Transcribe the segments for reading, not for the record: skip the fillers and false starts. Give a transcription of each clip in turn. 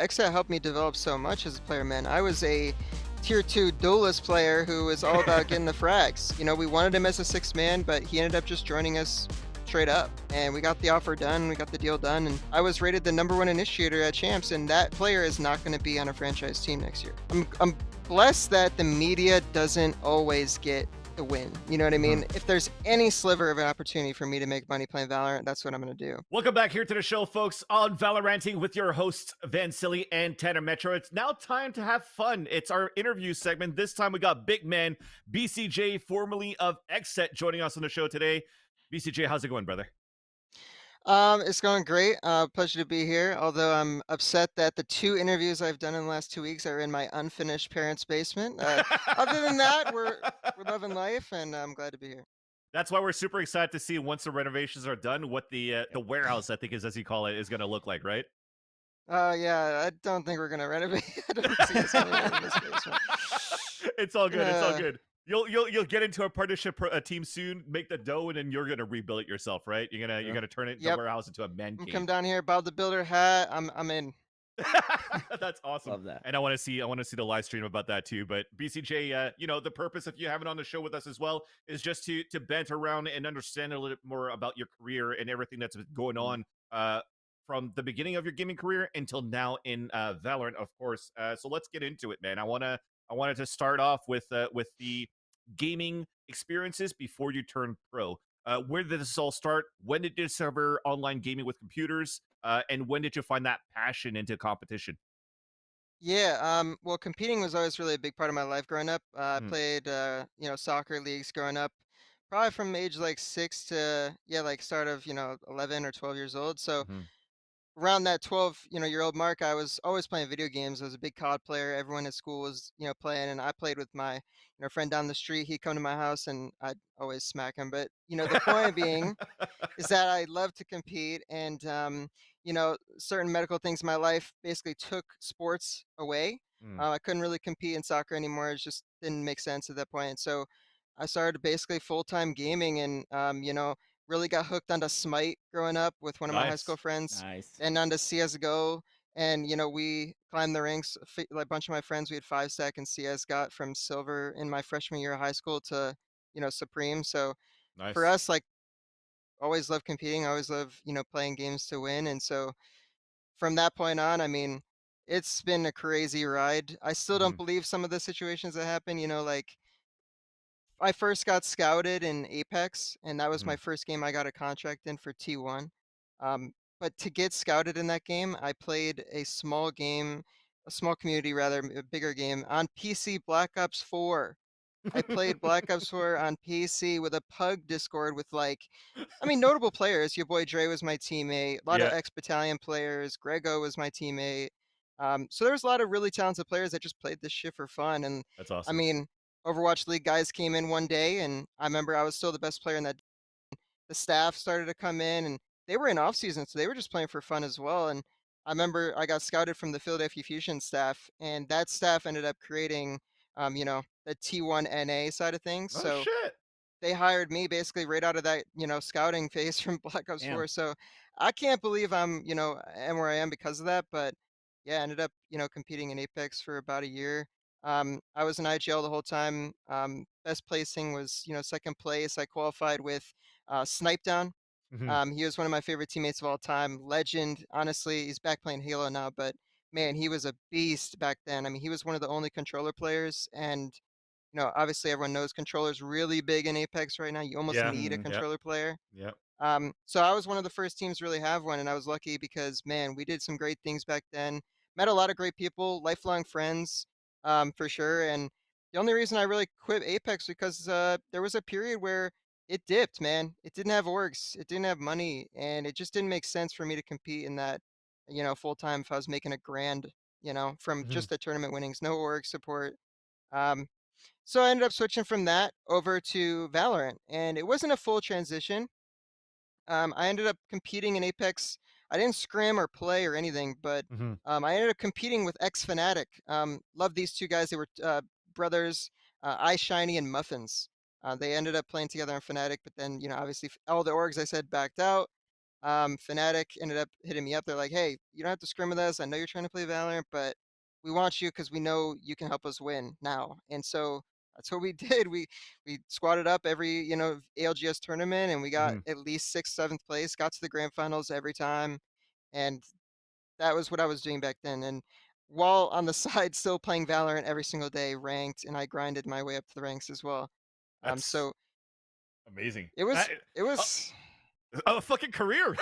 XSET helped me develop so much as a player, man. I was a tier 2 duelist player who was all about getting the frags. We wanted him as a sixth man, but he ended up just joining us straight up. And we got the offer done, we got the deal done, and I was rated the #1 initiator at Champs, and that player is not going to be on a franchise team next year. I'm blessed that the media doesn't always get the win. You know what I mean? If there's any sliver of an opportunity for me to make money playing Valorant, that's what I'm going to do. Welcome back here to the show, folks, on Valoranting with your hosts, Vansilli and Tanner Metro. It's now time to have fun. It's our interview segment. This time we got big man BcJ, formerly of XSET, joining us on the show today. BcJ, how's it going, brother? It's going great. Pleasure to be here. Although I'm upset that the 2 interviews I've done in the last 2 weeks are in my unfinished parents' basement. Other than that, we're loving life, and I'm glad to be here. That's why we're super excited to see once the renovations are done what the warehouse, I think is as you call it, is going to look like, right? Yeah, I don't think we're gonna renovate. I don't see us anywhere in this basement. It's all good. It's all Uh, good. You'll get into a partnership team soon, make the dough, and then you're gonna rebuild it yourself, right? You're gonna turn it the yep. warehouse into a man cave. Come down here, buy the builder hat. I'm in. That's awesome. Love that. And I want to see the live stream about that too. But BcJ, the purpose of you having on the show with us as well is just to bent around and understand a little bit more about your career and everything that's been going on from the beginning of your gaming career until now in Valorant, of course. So let's get into it, man. I wanted to start off with the gaming experiences before you turned pro. Where did this all start? When did you discover online gaming with computers? And when did you find that passion into competition? Yeah, well, competing was always really a big part of my life growing up. I Mm, played, soccer leagues growing up, probably from age like 6 to, yeah, like start of, 11 or 12 years old. So mhm. around that 12, year old mark, I was always playing video games. I was a big COD player. Everyone at school was, playing, and I played with my, friend down the street. He'd come to my house, and I'd always smack him. But the point being is that I love to compete, and certain medical things in my life basically took sports away. Mm, I couldn't really compete in soccer anymore. It just didn't make sense at that point. So I started basically full-time gaming, and really got hooked onto Smite growing up with one of my high school nice. friends, Nice. and onto CS:GO. And we climbed the ranks. Like a bunch of my friends, we had 5 stack in CS, got from silver in my freshman year of high school to supreme. So for Nice. us, like, always loved competing. I always love, playing games to win. And so from that point on, I mean, it's been a crazy ride. I still don't Mhm, believe some of the situations that happen. Like I first got scouted in Apex, and that was my mhm. first game I got a contract in for T1. But to get scouted in that game, I played a small community rather, a bigger game on PC, Black Ops 4. I played Black Ops 4 on PC with a pug Discord with notable players. Your boy Dre was my teammate. A lot of Yeah, ex-Battalion players. Grego was my teammate. So there was a lot of really talented players that just played this shit for fun. And that's I awesome. mean, Overwatch League guys came in one day, and I remember I was still the best player in that. The staff started to come in, and they were in off season, so they were just playing for fun as well. And I remember I got scouted from the Philadelphia Fusion staff, and that staff ended up creating, the T1 NA side of things. Oh So shit. they hired me basically right out of that, scouting phase from Black Ops Damn. 4. So I can't believe I'm, am where I am because of that. But yeah, I ended up, competing in Apex for about a year. I was in IGL the whole time. Best placing was, second place. I qualified with Snipe Down. Mhm. He was one of my favorite teammates of all time. Legend, honestly, he's back playing Halo now, but man, he was a beast back then. I mean, he was one of the only controller players, and obviously everyone knows controllers really big in Apex right now. You almost Yeah. need a Mhm. Yep. controller player. Yep. So I was one of the first teams to really have one, and I was lucky because man, we did some great things back then. Met a lot of great people, lifelong friends, for sure. And the only reason I really quit Apex because there was a period where it dipped, man. It didn't have orgs, it didn't have money, and it just didn't make sense for me to compete in that, full time if I was making a grand, from Mhm. just the tournament winnings, no org support. Um, so I ended up switching from that over to Valorant, and it wasn't a full transition. I ended up competing in Apex. I didn't scrim or play or anything, but Mhm. I ended up competing with X Fnatic. Love these two guys. They were brothers, Eye Shiny and Muffins. They ended up playing together on Fnatic, but then obviously all the orgs I said backed out. Fnatic ended up hitting me up. They're like, "Hey, you don't have to scrim with us. I know you're trying to play Valorant, but we want you because we know you can help us win now." And so that's what we did. We squatted up every ALGS tournament, and we got Mhm. at least sixth, seventh place. Got to the grand finals every time, and that was what I was doing back then. And while on the side, still playing Valorant every single day, ranked, and I grinded my way up to the ranks as well. That's So amazing. it was it Uh, was a fucking career.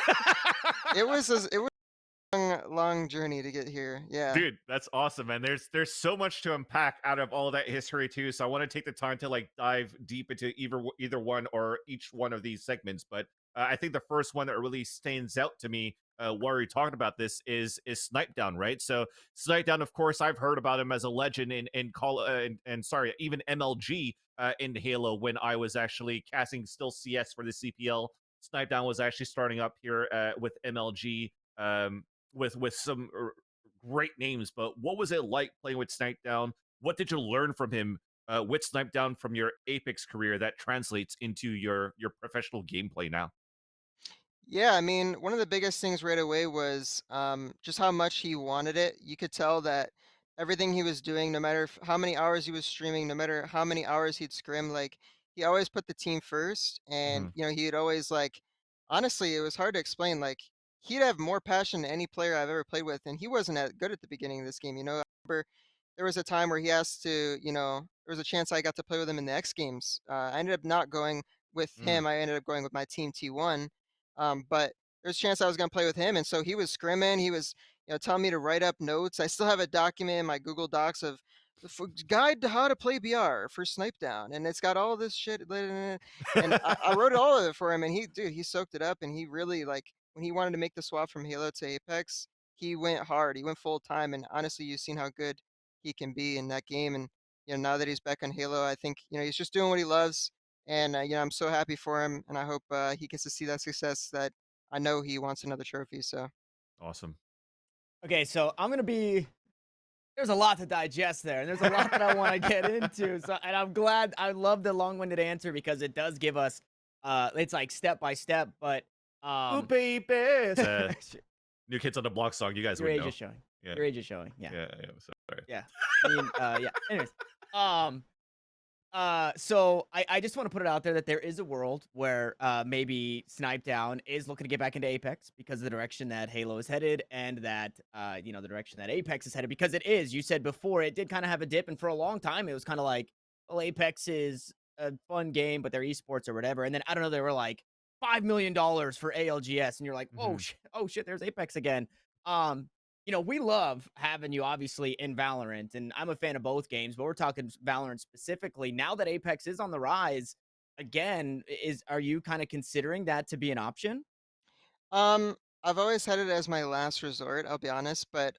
it was a long journey to get here. Yeah. Dude, that's awesome, man. There's so much to unpack out of all that history too. So I want to take the time to like dive deep into either one or each one of these segments. But I think the first one that really stands out to me while you're talking about this is Snipe Down, right? So Snipe Down, of course, I've heard about him as a legend in call and sorry, even MLG in Halo when I was actually casting still CS for the CPL. Snipe Down was actually starting up here with MLG. With some great names, but what was it like playing with Snipe Down? What did you learn from him with Snipe Down from your Apex career that translates into your professional gameplay now? Yeah, I mean, one of the biggest things right away was just how much he wanted it. You could tell that everything he was doing, no matter how many hours he was streaming, no matter how many hours he'd scrim, like he always put the team first. And Hmm. he'd always like, honestly, it was hard to explain. Like he'd have more passion than any player I've ever played with, and he wasn't that good at the beginning of this game. I remember there was a time where he asked to, there was a chance I got to play with him in the X Games. I ended up not going with Mm. him. I ended up going with my team T1, but there's a chance I was gonna play with him, and so he was scrimming. He was, telling me to write up notes. I still have a document in my Google Docs of the guide to how to play BR for Snipe Down, and it's got all this shit in it. And I wrote all of it for him, and he soaked it up, and he really like when he wanted to make the swap from Halo to Apex, he went hard. He went full time, and honestly, you've seen how good he can be in that game. And now that he's back on Halo, I think he's just doing what he loves. And I'm so happy for him, and I hope he gets to see that success that I know he wants another trophy. So Awesome. Okay, so I'm gonna be. There's a lot to digest there, and there's a lot that I want to get into. So, and I'm glad. I love the long-winded answer because it does give us. It's like step by step, but Oh um, baby, it's a New Kids on the Block song. You guys your would age know. is showing. Yeah, Your age is showing. Yeah, yeah. Sorry. yeah. I mean, yeah. Anyways, um, so I just want to put it out there that there is a world where maybe Snipe Down is looking to get back into Apex because of the direction that Halo is headed, and that the direction that Apex is headed, because it is. You said before it did kind of have a dip, and for a long time it was kind of like, well, Apex is a fun game, but they're esports or whatever. And then I don't know, they were like $5 million for ALGS, and you're like, Hmm. oh shit, there's Apex again. Um, we love having you obviously in Valorant, and I'm a fan of both games, but we're talking Valorant specifically. Now that Apex is on the rise again, are you kind of considering that to be an option? um, I've always had it as my last resort. I'll be honest, but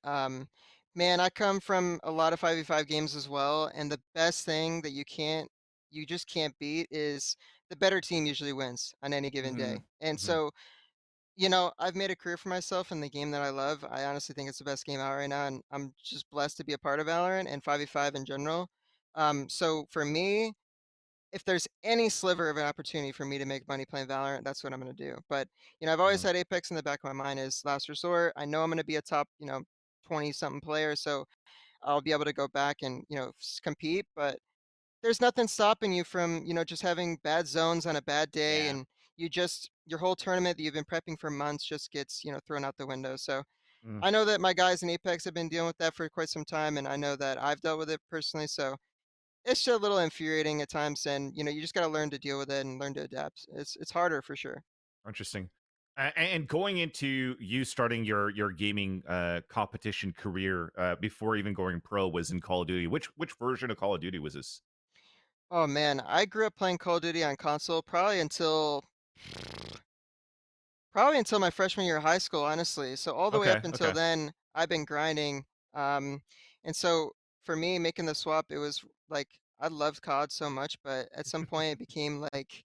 man, I come from a lot of 5v5 games as well, and the best thing that you just can't beat is the better team usually wins on any given Hmm. day. And Hmm. so I've made a career for myself in the game that I love. I honestly think it's the best game out right now, and I'm just blessed to be a part of Valorant and 5v5 in general. So for me, if there's any sliver of an opportunity for me to make money playing Valorant, that's what I'm going to do. But I've always Hmm. had Apex in the back of my mind as last resort. I know I'm going to be a top 20 something player, so I'll be able to go back and compete. But there's nothing stopping you from, just having bad zones on a bad day, Yeah. and your whole tournament that you've been prepping for months just gets, thrown out the window. So I know that my guys in Apex have been dealing with that for quite some time, and I know that I've dealt with it personally. So it's just a little infuriating at times, and you just got to learn to deal with it and learn to adapt. It's harder for sure. Interesting. And going into you starting your gaming competition career before even going pro was in Call of Duty. Which version of Call of Duty was this? Oh man, I grew up playing Call of Duty on console probably until my freshman year of high school, honestly. So all the way up Okay, until okay. then, I've been grinding. Um, and so for me, making the swap, it was like I loved COD so much, but at some point it became like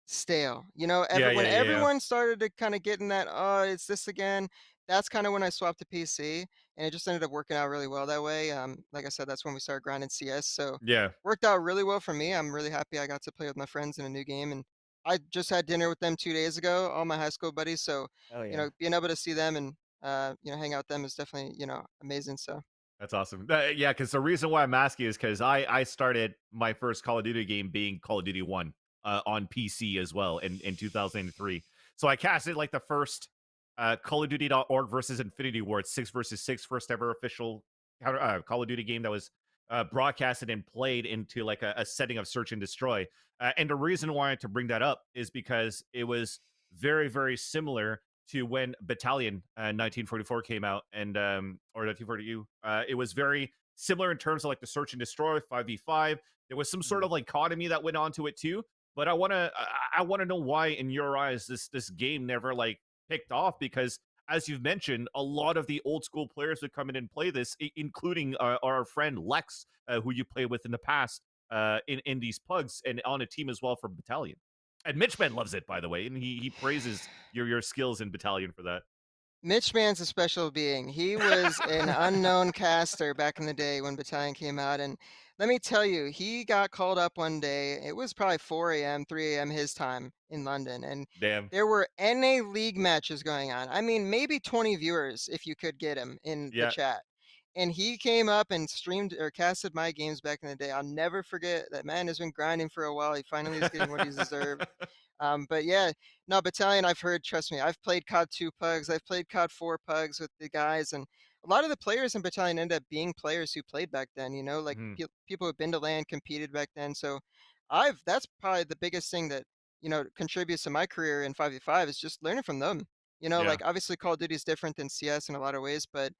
stale. Yeah, When yeah, yeah, yeah. everyone started to kind of get in that, oh, it's this again. That's kind of when I swapped to PC, and it just ended up working out really well that way. Like I said, that's when we started grinding CS, so Yeah. worked out really well for me. I'm really happy I got to play with my friends in a new game, and I just had dinner with them 2 days ago, all my high school buddies. So, Oh yeah. being able to see them and hang out with them is definitely amazing. So That's awesome. Yeah, because the reason why I'm asking is because I started my first Call of Duty game being Call of Duty 1 on PC as well in 2003. So I casted like the first Call of Duty.org versus Infinity Ward 6 versus 6, first ever official Call of Duty game that was broadcasted and played into like a setting of search and destroy. And the reason why I had to bring that up is because it was very, very similar to when Battalion 1944 came out, and or 1942. It was very similar in terms of like the search and destroy 5v5. There was some sort of like economy that went onto it too. But I want to know why, in your eyes, this game never like picked off, because as you've mentioned, a lot of the old school players would come in and play this, including our friend Lex, who you played with in the past in these pugs and on a team as well for Battalion. And Mitchman loves it, by the way, and he praises your skills in Battalion for that. Mitch Mann's a special being. He was an unknown caster back in the day when Battalion came out, and let me tell you, he got called up one day. It was probably 4 a.m., 3 a.m. his time in London, and Damn. there were NA League matches going on. I mean, maybe 20 viewers if you could get him in the Yeah. chat. And he came up and streamed or casted my games back in the day. I'll never forget that man has been grinding for a while. He finally is getting what he's deserved. But yeah, no, Battalion, I've heard, trust me, I've played COD 2 pugs, I've played COD 4 pugs with the guys, and a lot of the players in Battalion end up being players who played back then, like Mhm. people who've been to LAN, competed back then. So that's probably the biggest thing that, contributes to my career in 5v5 is just learning from them. Yeah. Like obviously Call of Duty is different than CS in a lot of ways, but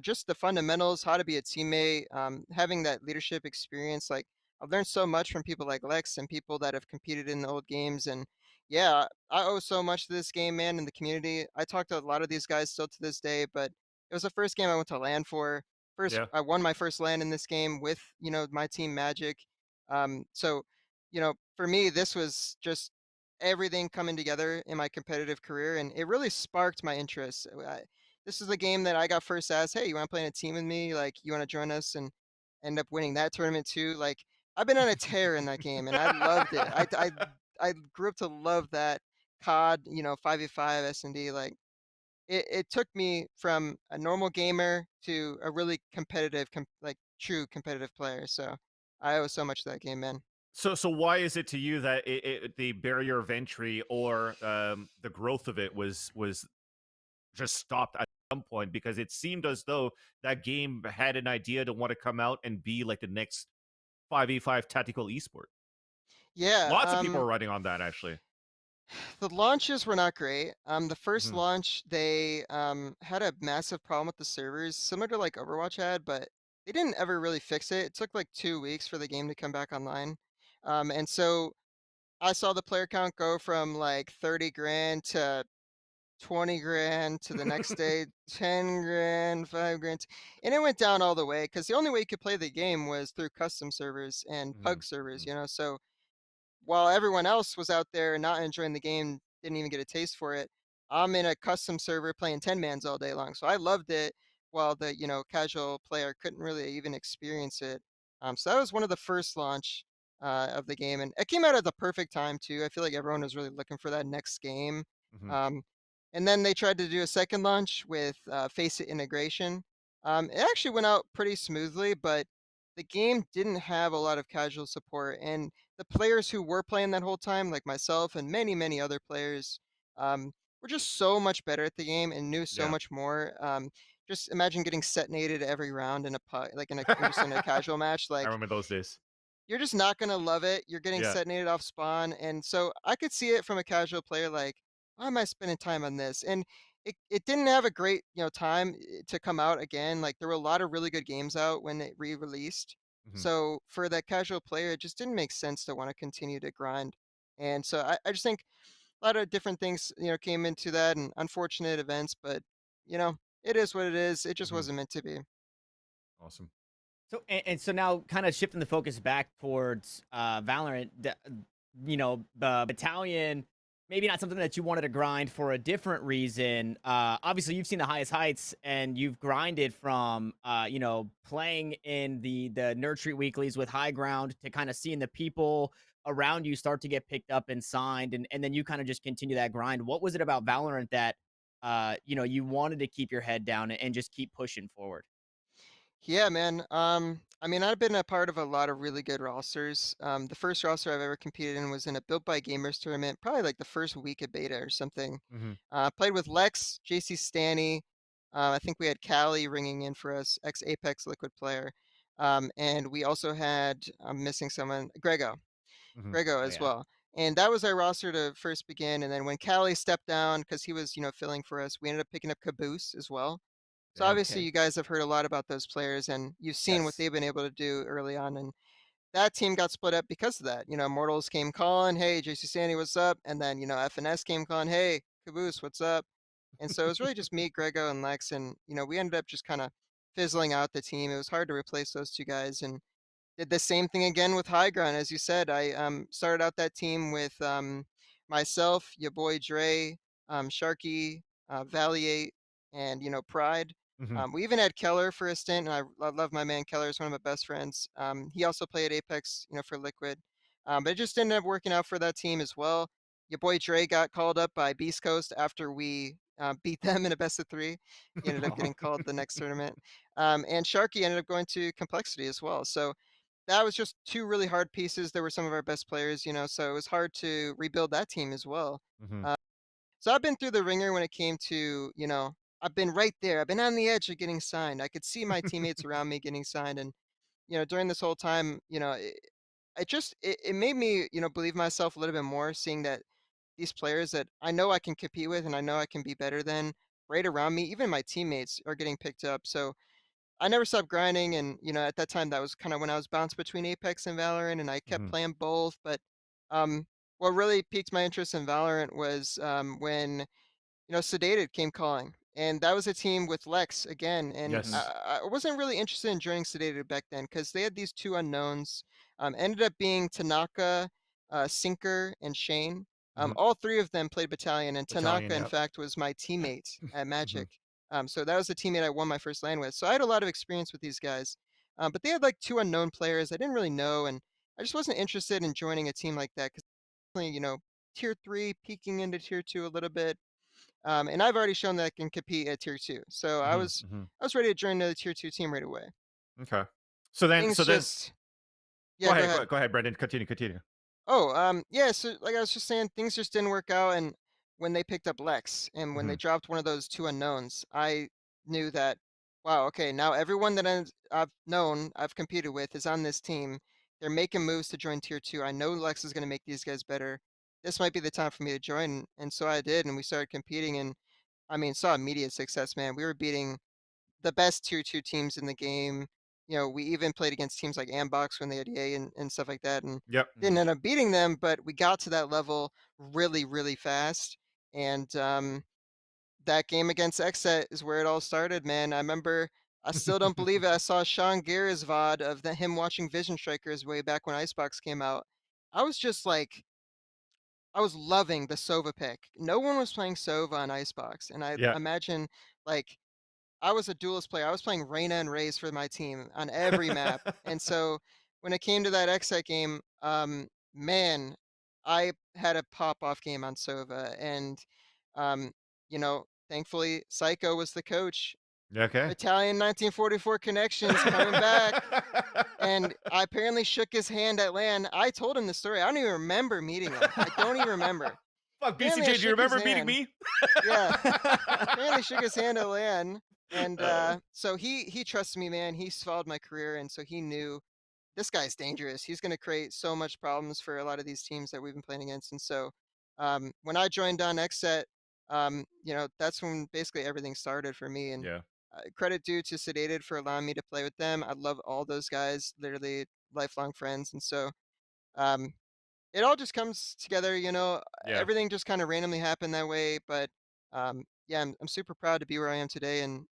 just the fundamentals, how to be a teammate, having that leadership experience. Like I've learned so much from people like Lex and people that have competed in the old games. And yeah, I owe so much to this game, man, and the community. I talk to a lot of these guys still to this day, but it was the first game I went to LAN for. First, Yeah. I won my first LAN in this game with, my team Magic. So, for me, this was just everything coming together in my competitive career, and it really sparked my interest. This is a game that I got first asked, "Hey, you want to play in a team with me? Like, you want to join us?" And end up winning that tournament too. Like, I've been on a tear in that game, and I loved it. I grew up to love that COD, 5v5 S&D. Like, it took me from a normal gamer to a really competitive, like true competitive player. So I owe so much to that game, man. So why is it to you that the barrier of entry or the growth of it was just stopped at some point? Because it seemed as though that game had an idea to want to come out and be like the next 5v5 tactical esport. Yeah, Lots of people are writing on that, actually. the launches were not great. The first Mhm. launch, they had a massive problem with the servers, similar to like Overwatch had, but they didn't ever really fix it. It took like 2 weeks for the game to come back online. And so I saw the player count go from like 30 grand to 20 grand to the next day, 10 grand, 5 grand. And it went down all the way because the only way you could play the game was through custom servers and Mhm. pug servers, Mhm. So while everyone else was out there not enjoying the game, didn't even get a taste for it, I'm in a custom server playing 10 mans all day long. So I loved it while the, casual player couldn't really even experience it. So that was one of the first launch of the game. And it came out at the perfect time too. I feel like everyone was really looking for that next game. Mhm. Um, and then they tried to do a second launch with Face It integration. It actually went out pretty smoothly, but the game didn't have a lot of casual support. And the players who were playing that whole time, like myself and many, many other players, were just so much better at the game and knew so Yeah. much more. Just imagine getting setnated every round in a like just in a casual match. I Like remember those days. you're just not gonna love it. You're getting Yeah. setnated off spawn, and so I could see it from a casual player. Like, why am I spending time on this? And it didn't have a great time to come out again. Like there were a lot of really good games out when it re-released. Mhm. So for that casual player, it just didn't make sense to want to continue to grind. And so I just think a lot of different things came into that and unfortunate events, but it is what it is. It just Mhm. wasn't meant to be. Awesome. So and so now, kind of shifting the focus back towards Valorant, Battalion, maybe not something that you wanted to grind for a different reason. Obviously, you've seen the highest heights, and you've grinded from playing in the nerd street weeklies with High Ground to kind of seeing the people around you start to get picked up and signed, and then you kind of just continue that grind. What was it about Valorant that you wanted to keep your head down and just keep pushing forward? Yeah, man. I mean, I've been a part of a lot of really good rosters. The first roster I've ever competed in was in a Built by Gamers tournament, probably like the first week of beta or something. Hmm. Played with Lex, JC Stanny. I think we had Callie ringing in for us, ex Apex Liquid player. And we also had, I'm missing someone, Hmm. Grego Oh as yeah. well. And that was our roster to first begin. And then when Callie stepped down, because he was, filling for us, we ended up picking up Caboose as well. So Damn. obviously Okay. you guys have heard a lot about those players and you've seen what Yes. they've been able to do early on. And that team got split up because of that. Mortals came calling, hey, JC Sandy, what's up? And then, FNS came calling, hey, Caboose, what's up? And so it was really just me, Grego, and Lex. And, we ended up just kind of fizzling out the team. It was hard to replace those two guys. And did the same thing again with High Ground, as you said. I started out that team with myself, your boy Dre, Sharky, Valiate, and Pride. Hmm. We even had Keller for a stint, and I love my man Keller. He's one of my best friends. He also played Apex, for Liquid, but it just ended up working out for that team as well. Your boy Dre got called up by Beast Coast after we beat them in a best of three. He ended up getting called the next tournament, and Sharky ended up going to Complexity as well. So that was just two really hard pieces. They were some of our best players, so it was hard to rebuild that team as well. Hmm. Uh, so I've been through the ringer when it came to, I've been right there. I've been on the edge of getting signed. I could see my teammates around me getting signed, and during this whole time, it made me, believe myself a little bit more, seeing that these players that I know I can compete with and I know I can be better than, right around me, even my teammates are getting picked up. So I never stopped grinding, and at that time, that was kind of when I was bounced between Apex and Valorant, and I kept Hmm. playing both. But um, what really piqued my interest in Valorant was when Sedated came calling, and that was a team with Lex again. And Hmm. Yes. I wasn't really interested in joining Sedated back then because they had these two unknowns. Ended up being Tanaka, Sinker, and Shane. Hmm. All three of them played Battalion, and Battalion. Tanaka, in Yep. fact, was my teammate at Hmm. Magic. So that was the teammate I won my first LAN with. So I had a lot of experience with these guys. But they had like two unknown players I didn't really know, and I just wasn't interested in joining a team like that because, tier three, peeking into tier two a little bit. And I've already shown that I can compete at tier two. So I Hmm. was Hmm. I was ready to join the tier two team right away. Okay. So then, Things so then, just go Yeah, go ahead, ahead. go ahead, Brendan. Continue, continue. Oh, yeah, so like I was just saying, things just didn't work out, and when they picked up Lex and when Hmm. they dropped one of those two unknowns, I knew that, wow, okay, now everyone that I've known, I've competed with is on this team. They're making moves to join tier two. I know Lex is going to make these guys better. This might be the time for me to join, and so I did, and we started competing, and I mean, saw immediate success, man. We were beating the best tier two teams in the game. We even played against teams like Ambox when they had EA and stuff like that, and Yep. didn't end up beating them, but we got to that level really, really fast. And that game against XSET is where it all started, man. I remember, I still don't believe it. I saw Sean Gear's VOD of him watching Vision Strikers way back when Icebox came out. I was just like, I was loving the Sova pick. No one was playing Sova on Icebox, and I Yeah. imagine like I was a duelist player. I was playing Reyna and Raze for my team on every map. And so when it came to that XSET game, man, I had a pop-off game on Sova. And, thankfully, Psycho was the coach. Okay. Battalion 1944 connections coming back. And I apparently shook his hand at LAN. I told him the story. I don't even remember meeting him. I don't even remember. Fuck, Apparently, I BCJ, do you shook his remember beating hand. me? Yeah. Apparently shook his hand at LAN, and Uh, so he trusted me, man. He's followed my career, and so he knew this guy's dangerous. He's going to create so much problems for a lot of these teams that we've been playing against. And so when I joined on XSET, that's when basically everything started for me. And yeah. credit due to Sedated for allowing me to play with them. I love all those guys, literally lifelong friends. And so um, it all just comes together, Yeah. everything just kind of randomly happened that way. But yeah, I'm super proud to be where I am today. And,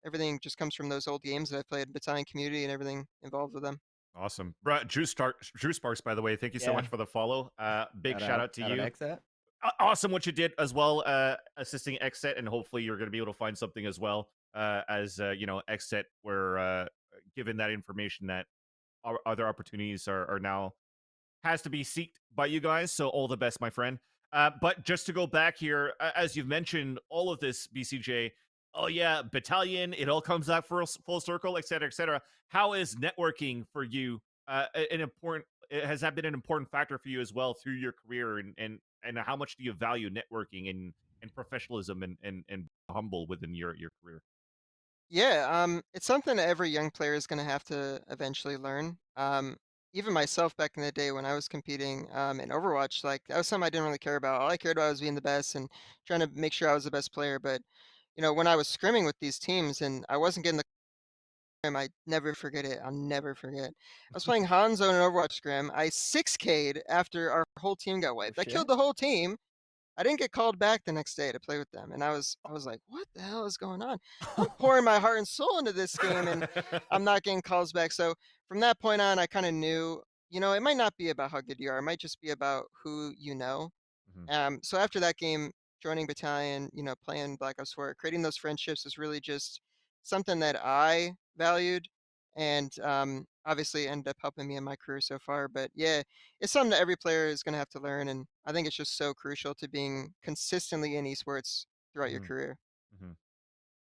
everything just comes from those old games that I played, Battalion community and everything involved with them. Awesome. Drew Sparks, by the way, thank you so Yeah. much for the follow. Big shout out to Shout out you. Xat. Awesome what you did as well, assisting XSET, and hopefully you're going to be able to find something as well, as XSET, where given that information that other opportunities are now has to be seeked by you guys. So all the best, my friend. But just to go back here, as you've mentioned, all of this, BCJ. Oh yeah, Battalion. It all comes out for full circle, et cetera, et cetera. How is networking for you an important? Has that been an important factor for you as well through your career, and how much do you value networking and professionalism and humble within your career? Yeah, it's something that every young player is going to have to eventually learn. Even myself back in the day when I was competing in Overwatch, like that was something I didn't really care about. All I cared about was being the best and trying to make sure I was the best player. But when I was scrimming with these teams and I wasn't getting the I never forget it. I'll never forget. I was playing Hanzo in an Overwatch scrim. I 6K'd after our whole team got Oh wiped. I killed shit. the whole team. I didn't get called back the next day to play with them, and I was like, "What the hell is going on? I'm pouring my heart and soul into this game, and I'm not getting calls back." So from that point on, I kind of knew, it might not be about how good you are. It might just be about who you know. Mhm, So after that game, joining Battalion, playing Black Ops 4, creating those friendships was really just something that I valued, and obviously ended up helping me in my career so far. But yeah, it's something that every player is going to have to learn, and I think it's just so crucial to being consistently in esports throughout your mhm, career. mhm,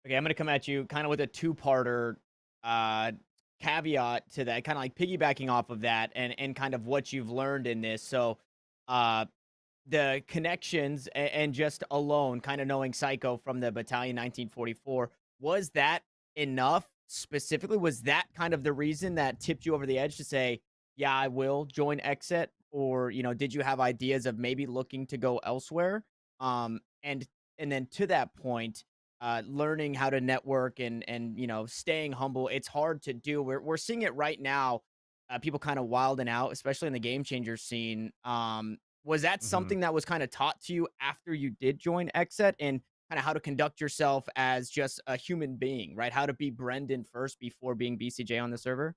Okay, I'm gonna come at you kind of with a two-parter uh, caveat to that, kind of like piggybacking off of that, and kind of what you've learned in this. So, uh, the connections and just alone, kind of knowing Psycho from the Battalion 1944, was that enough? Specifically, was that kind of the reason that tipped you over the edge to say, "Yeah, I will join XSET," or did you have ideas of maybe looking to go elsewhere? And then to that point, learning how to network and staying humble, it's hard to do. We're seeing it right now. People kind of wilding out, especially in the game changer scene. Was that mhm. something that was kinda taught to you after you did join XSET, and kinda how to conduct yourself as just a human being, right? How to be Brendan first before being BCJ on the server?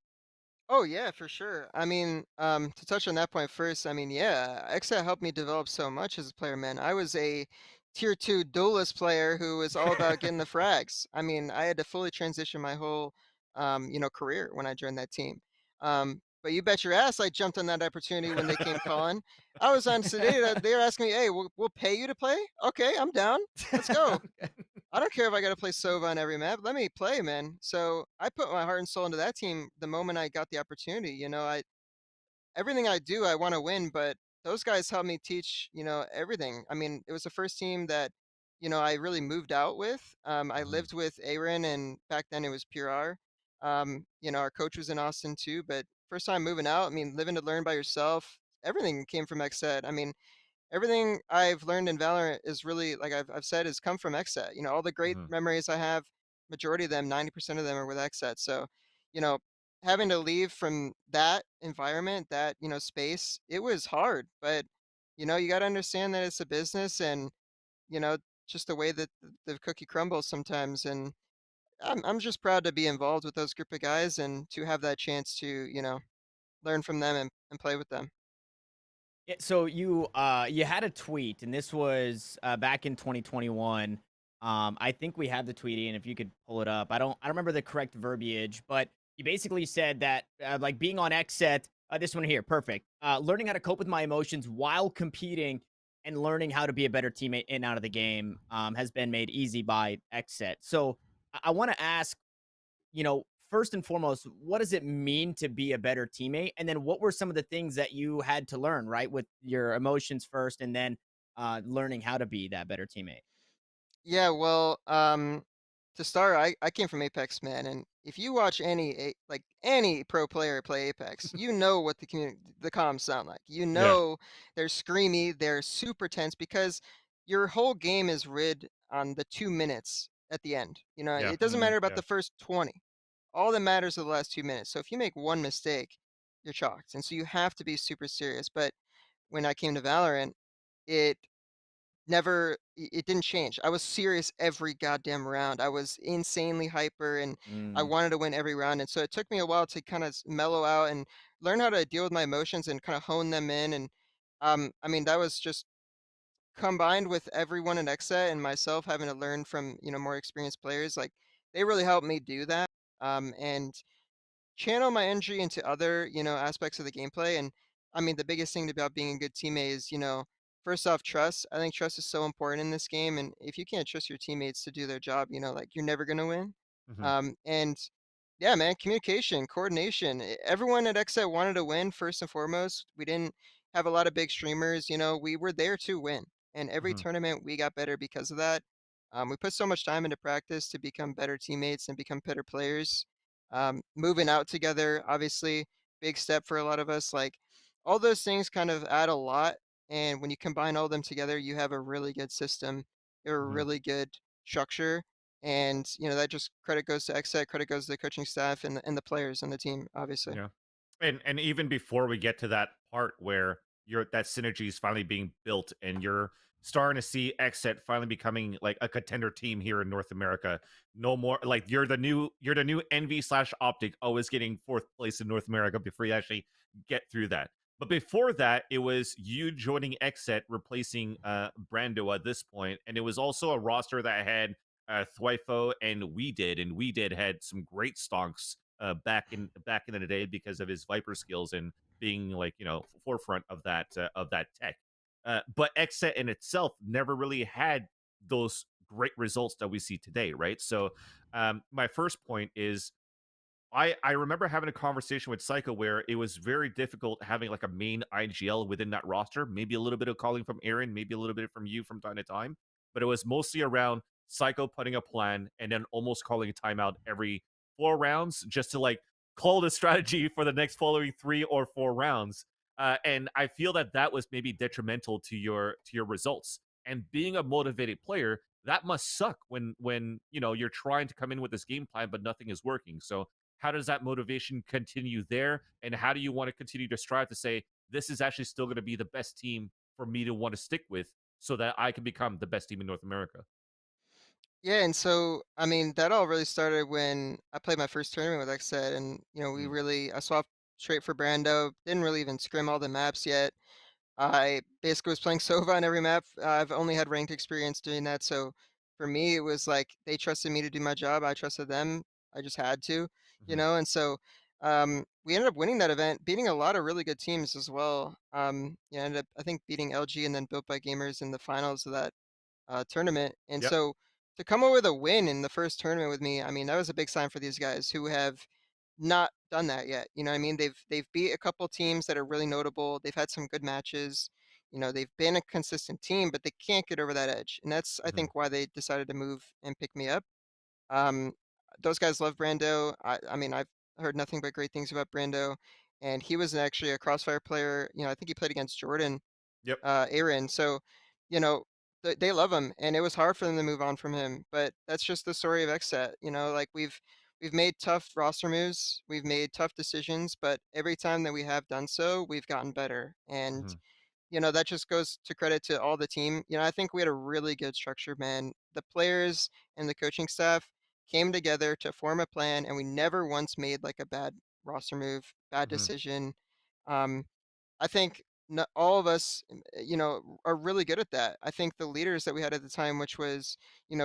Oh yeah, for sure. I mean, to touch on that point first, I mean, yeah, XSET helped me develop so much as a player, man. I was a tier two duelist player who was all about getting the frags. I mean, I had to fully transition my whole, career when I joined that team. But you bet your ass I jumped on that opportunity when they came calling. I was on Sedata. They were asking me, "Hey, we'll pay you to play? Okay, I'm down. Let's go." I don't care if I gotta play Sova on every map. Let me play, man. So I put my heart and soul into that team the moment I got the opportunity. Everything I do, I want to win, but those guys helped me teach, everything. I mean, it was the first team that, I really moved out with. I Mhm, lived with Aaron, and back then it was Pure R. Our coach was in Austin too, but first time moving out. I mean, living to learn by yourself. Everything came from XSET. I mean, everything I've learned in Valorant is really, like I've said, has come from XSET. All the great mhm, memories I have, majority of them, 90% of them are with XSET. So, you know, having to leave from that environment, that, space, it was hard. But, you got to understand that it's a business and, you know, just the way that the cookie crumbles sometimes. And I'm just proud to be involved with those group of guys and to have that chance to, learn from them and play with them. Yeah, so you had a tweet, and this was back in 2021. I think we have the tweet, and if you could pull it up, I don't remember the correct verbiage, but you basically said that like being on XSET, this one here, perfect. Learning how to cope with my emotions while competing and learning how to be a better teammate in and out of the game has been made easy by XSET. So I want to ask, first and foremost, what does it mean to be a better teammate? And then what were some of the things that you had to learn, right? With your emotions first and then learning how to be that better teammate. Yeah, well, to start, I came from Apex, man, and if you watch any pro player play Apex, you know what the comms sound like. You yeah, know they're screamy, they're super tense because your whole game is rid on the 2 minutes at the end. yeah, It doesn't matter about yeah. the first 20. All that matters are the last 2 minutes. So if you make one mistake, you're chalked, and so you have to be super serious. But when I came to Valorant, it it didn't change. I was serious every goddamn round. I was insanely hyper and I Mm, wanted to win every round. And so it took me a while to kind of mellow out and learn how to deal with my emotions and kind of hone them in. And I mean, that was just combined with everyone in XSET and myself having to learn from, more experienced players. Like they really helped me do that. And channel my energy into other, aspects of the gameplay. And I mean, the biggest thing about being a good teammate is, first off, trust. I think trust is so important in this game, and if you can't trust your teammates to do their job, like you're never gonna win. Hmm. And yeah, man, communication, coordination. Everyone at XSET wanted to win first and foremost. We didn't have a lot of big streamers, we were there to win. And every Hmm. tournament we got better because of that. We put so much time into practice to become better teammates and become better players. Moving out together, obviously, big step for a lot of us. Like all those things kind of add a lot. And when you combine all of them together, you have a really good system, a Hmm. really good structure. And, that just credit goes to XSET, credit goes to the coaching staff and the players and the team, obviously. Yeah. And even before we get to that part where that synergy is finally being built and you're starting to see XSET finally becoming like a contender team here in North America. No more like you're the new Envy slash Optic, always getting fourth place in North America before you actually get through that. But before that, it was you joining XSET, replacing Brando at this point, and it was also a roster that had Thwifo and We Did had some great stonks back in the day because of his Viper skills and being like forefront of that tech. But XSET in itself never really had those great results that we see today, right? So my first point is I remember having a conversation with Psycho where it was very difficult having like a main IGL within that roster. Maybe a little bit of calling from Aaron, maybe a little bit from you from time to time, but it was mostly around Psycho putting a plan and then almost calling a timeout every 4 rounds just to like call the strategy for the next following 3 or 4 rounds. And I feel that that was maybe detrimental to your results. And being a motivated player, that must suck when you're trying to come in with this game plan but nothing is working. So how does that motivation continue there? And how do you want to continue to strive to say, this is actually still going to be the best team for me to want to stick with so that I can become the best team in North America? Yeah, and so, I mean, that all really started when I played my first tournament with XSET, and, Mm. I swapped straight for Brando, didn't really even scrim all the maps yet. I basically was playing Sova on every map. I've only had ranked experience doing that, so for me, it was like they trusted me to do my job. I trusted them. I just had to, Hmm. and so we ended up winning that event, beating a lot of really good teams as well. Ended up I think beating LG and then Built by Gamers in the finals of that tournament. And Yep. so to come away with a win in the first tournament with me, I mean, that was a big sign for these guys who have not done that yet. You know what I mean? They've beat a couple teams that are really notable. They've had some good matches. They've been a consistent team, but they can't get over that edge. And that's I Hmm. think why they decided to move and pick me up. Um, those guys love Brando. I mean, I've heard nothing but great things about Brando. And he was actually a Crossfire player. I think he played against Jordan Yep. Aaron. So, you know, they love him, and it was hard for them to move on from him. But that's just the story of XSET. Like we've made tough roster moves, we've made tough decisions, but every time that we have done so, we've gotten better. And Hmm. that just goes to credit to all the team. I think we had a really good structure, man. The players and the coaching staff came together to form a plan, and we never once made like a bad roster move, bad Hmm. decision. Um, I think all of us, are really good at that. I think the leaders that we had at the time, which was,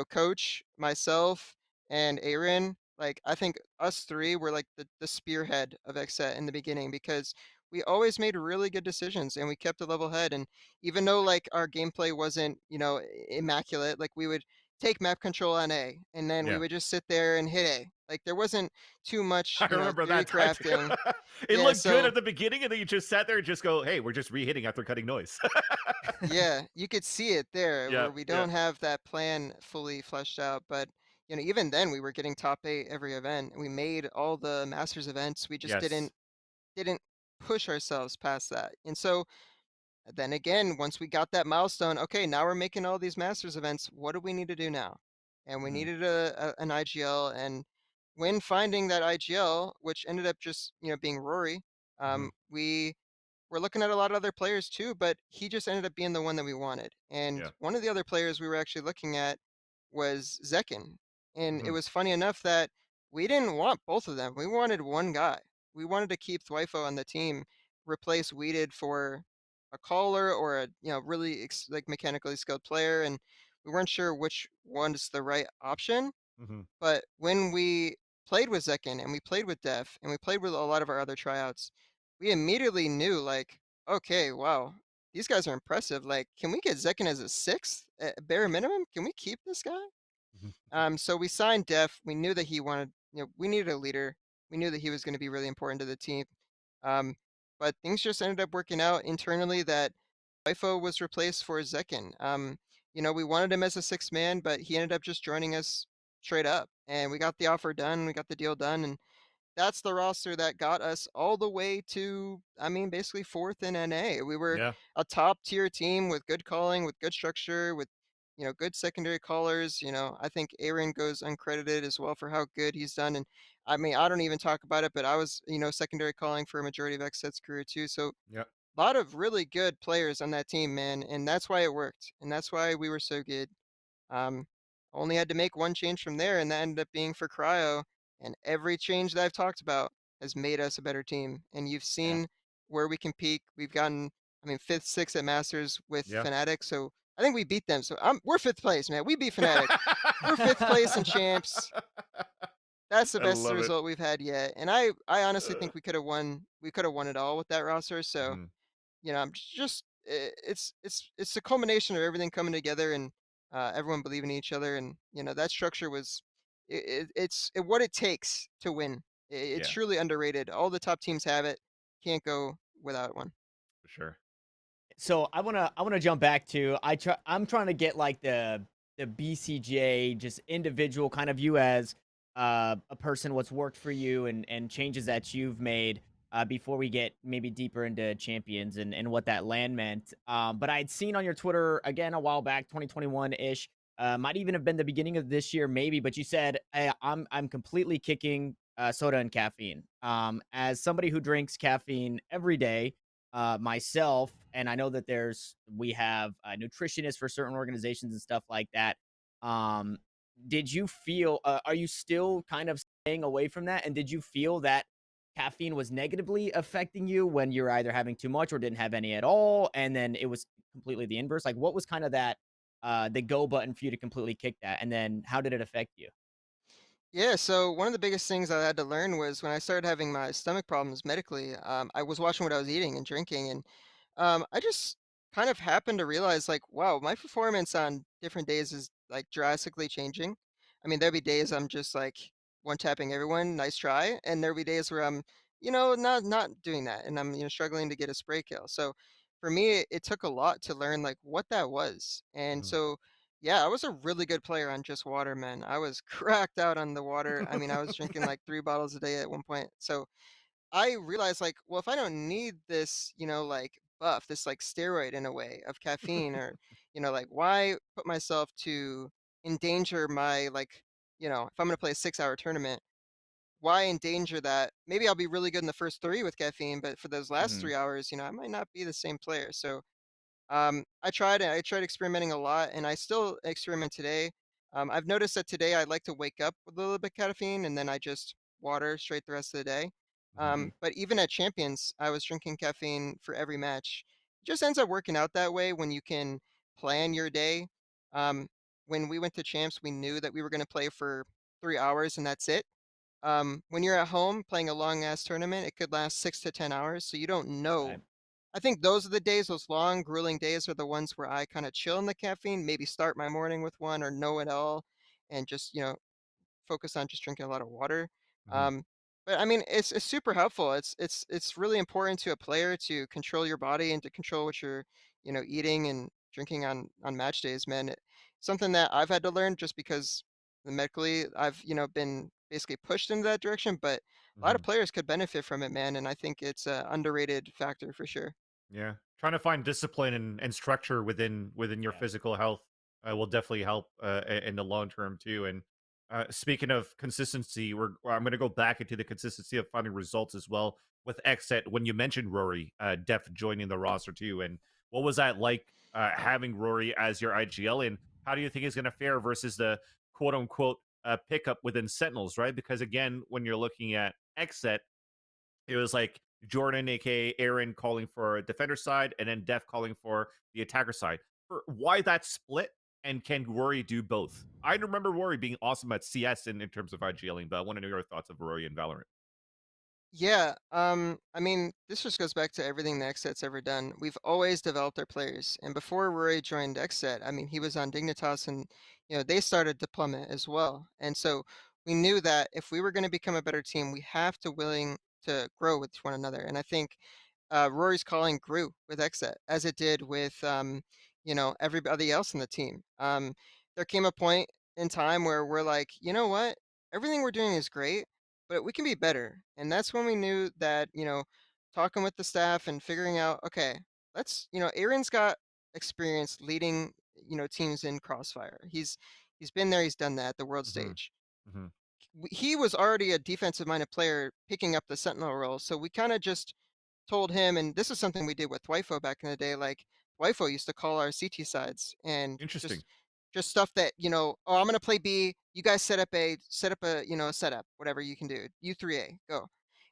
Coach, myself, and Aaron, like I think us three were like the spearhead of XSET in the beginning because we always made really good decisions and we kept a level head. And even though like our gameplay wasn't, immaculate, like we would take map control on A and then we Yeah. would just sit there and hit A. Like there wasn't too much, I remember theory that time too. crafting. It Yeah, looked good so at the beginning, and then you just sat there and just go, "Hey, we're just re-hitting after cutting noise." yeah, you could see it there Yeah. where we Yeah. don't have that plan fully fleshed out. But, even then we were getting top 8 every event. We made all the Masters events. We just Yes. didn't push ourselves past that. And so then again, once we got that milestone, okay, now we're making all these Masters events. What do we need to do now? And we Hmm. needed an IGL. And when finding that IGL, which ended up just, being Rory, Hmm. we we're looking at a lot of other players too, but he just ended up being the one that we wanted. And Yeah. one of the other players we were actually looking at was Zekken. And it Hmm. was funny enough that we didn't want both of them. We wanted one guy. We wanted to keep Thwifo on the team, replace Weeded for a caller or a really like mechanically skilled player, and we weren't sure which one's the right option. Hmm. But when we played with Zekken and we played with Def and we played with a lot of our other tryouts, we immediately knew like, Okay, wow. These guys are impressive. Like, can we get Zekken as a sixth at bare minimum? Can we keep this guy? Mhm. So we signed Def. We knew that he wanted, we needed a leader. We knew that he was going to be really important to the team. Um, but things just ended up working out internally that FIFO was replaced for Zekken. We wanted him as a sixth man, but he ended up just joining us straight up, and we got the offer done. We got the deal done, and that's the roster that got us all the way to, I mean, basically fourth in NA. We were Yeah. a top tier team with good calling, with good structure, with good secondary callers. I think Aaron goes uncredited as well for how good he's done. And I mean, I don't even talk about it, but I was, secondary calling for a majority of XSET's career too. So Yeah. a lot of really good players on that team, man, and that's why it worked, and that's why we were so good. Um, Only had to make one change from there, and that ended up being for Cryo. And every change that I've talked about has made us a better team. And you've Yeah. seen where we can peak. We've gotten, I mean, fifth, sixth at Masters with Yeah. Fnatic. So I think we beat them. So we're fifth place, man. We beat Fnatic. We're fifth place in champs. That's the I best love it. result we've had yet. And I honestly think we could have won. We could have won it all with that roster. So Mhm. I'm just it's a culmination of everything coming together and everyone believing in each other, and that structure was what it takes to win. It's Yeah, truly underrated. All the top teams have it. Can't go without one. for sure. So I wanna jump back to I'm trying to get like the BCJ just individual kind of view as a person, what's worked for you and changes that you've made before we get maybe deeper into champions and what that land meant. But I had seen on your Twitter again a while back, 2021 ish. Might even have been the beginning of this year, maybe. But you said, hey, I'm completely kicking soda and caffeine. As somebody who drinks caffeine every day, myself, and I know that we have nutritionists for certain organizations and stuff like that. Um, did you feel? Are you still kind of staying away from that? And did you feel that caffeine was negatively affecting you when you're either having too much or didn't have any at all, and then it was completely the inverse? Like, what was kind of that the go button for you to completely kick that, and then how did it affect you? Yeah, so one of the biggest things I had to learn was when I started having my stomach problems medically. I was watching what I was eating and drinking, and I just kind of happened to realize, like, wow, my performance on different days is like drastically changing. I mean, there'll be days I'm just like one tapping everyone, nice try, and there'll be days where I'm, not doing that, and I'm, struggling to get a spray kill. So for me, it took a lot to learn like what that was, and Mhm. so yeah, I was a really good player on just water, man. I was cracked out on the water. I mean, I was drinking like 3 bottles a day at one point. So I realized like, well, if I don't need this, like buff, this like steroid in a way of caffeine or, like why put myself to endanger my like, if I'm gonna play a 6 hour tournament, why endanger that? Maybe I'll be really good in the first three with caffeine, but for those last Hmm. 3 hours, I might not be the same player. So I tried experimenting a lot, and I still experiment today. I've noticed that today I like to wake up with a little bit of caffeine, and then I just water straight the rest of the day. Mhm. But even at Champions, I was drinking caffeine for every match. It just ends up working out that way when you can plan your day. Um, when we went to Champs, we knew that we were going to play for 3 hours, and that's it. When you're at home playing a long ass tournament, it could last 6 to 10 hours, so you don't know. Right. I think those are the days, those long, grueling days are the ones where I kind of chill in the caffeine, maybe start my morning with one or know it all and just, focus on just drinking a lot of water. Mhm. Um, but I mean, it's super helpful. It's really important to a player to control your body and to control what you're, eating and drinking on match days, man. Something that I've had to learn just because medically I've, been basically pushed into that direction, but a lot of Mhm. players could benefit from it, man, and I think it's a underrated factor for sure. Yeah, trying to find discipline and structure within your Yeah. physical health will definitely help in the long term too. And speaking of consistency, I'm going to go back into the consistency of finding results as well with XSET. When you mentioned Rory, Def joining the roster too, and what was that like having Rory as your IGL, and how do you think he's going to fare versus the quote unquote pickup within Sentinels, right? Because again, when you're looking at XSET, it was like Jordan, aka Aaron, calling for defender side, and then Def calling for the attacker side. Why that split? And can Rory do both? I remember Rory being awesome at CS in terms of IGLing, but I want to know your thoughts of Rory in Valorant. Yeah, I mean, this just goes back to everything that XSET's ever done. We've always developed our players, and before Rory joined XSET, I mean, he was on Dignitas, and they started Deployment as well. And so we knew that if we were going to become a better team, we have to willing to grow with one another. And I think Rory's calling grew with XSET as it did with everybody else in the team. There came a point in time where we're like, you know what, everything we're doing is great, but we can be better. And that's when we knew that, talking with the staff and figuring out, okay, Aaron's got experience leading, teams in Crossfire. He's been there, he's done that at the world Hmm. stage. Hmm. He was already a defensive minded player picking up the Sentinel role. So we kind of just told him, and this is something we did with Wifo back in the day. Like Wifo used to call our CT sides and Interesting. just stuff that, oh, I'm gonna play B. You guys set up a a setup, whatever you can do. U3A, go.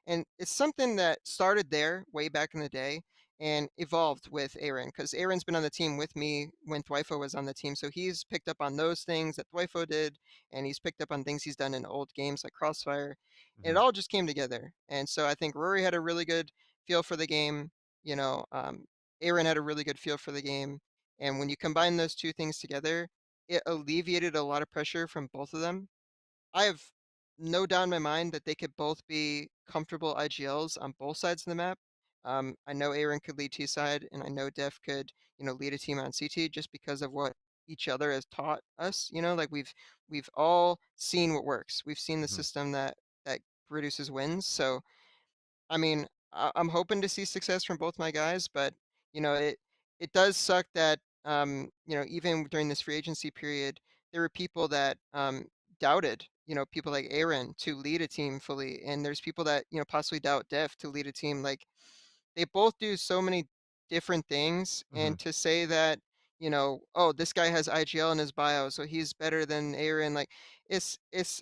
And it's something that started there way back in the day and evolved with Aaron, because Aaron's been on the team with me when Dwifo was on the team. So he's picked up on those things that Dwifo did, and he's picked up on things he's done in old games like Crossfire. And Hmm. it all just came together. And so I think Rory had a really good feel for the game. You know, um, Aaron had a really good feel for the game. And when you combine those two things together, it alleviated a lot of pressure from both of them. I have no doubt in my mind that they could both be comfortable IGLs on both sides of the map. I know Aaron could lead T side, and I know Def could, lead a team on CT just because of what each other has taught us. Like we've all seen what works. We've seen the Hmm. system that produces wins. So I mean, I'm hoping to see success from both my guys, but it does suck that even during this free agency period, there were people that doubted people like Aaron to lead a team fully, and there's people that possibly doubt Def to lead a team. Like they both do so many different things, Hmm. and to say that oh, this guy has IGL in his bio, so he's better than Aaron, like it's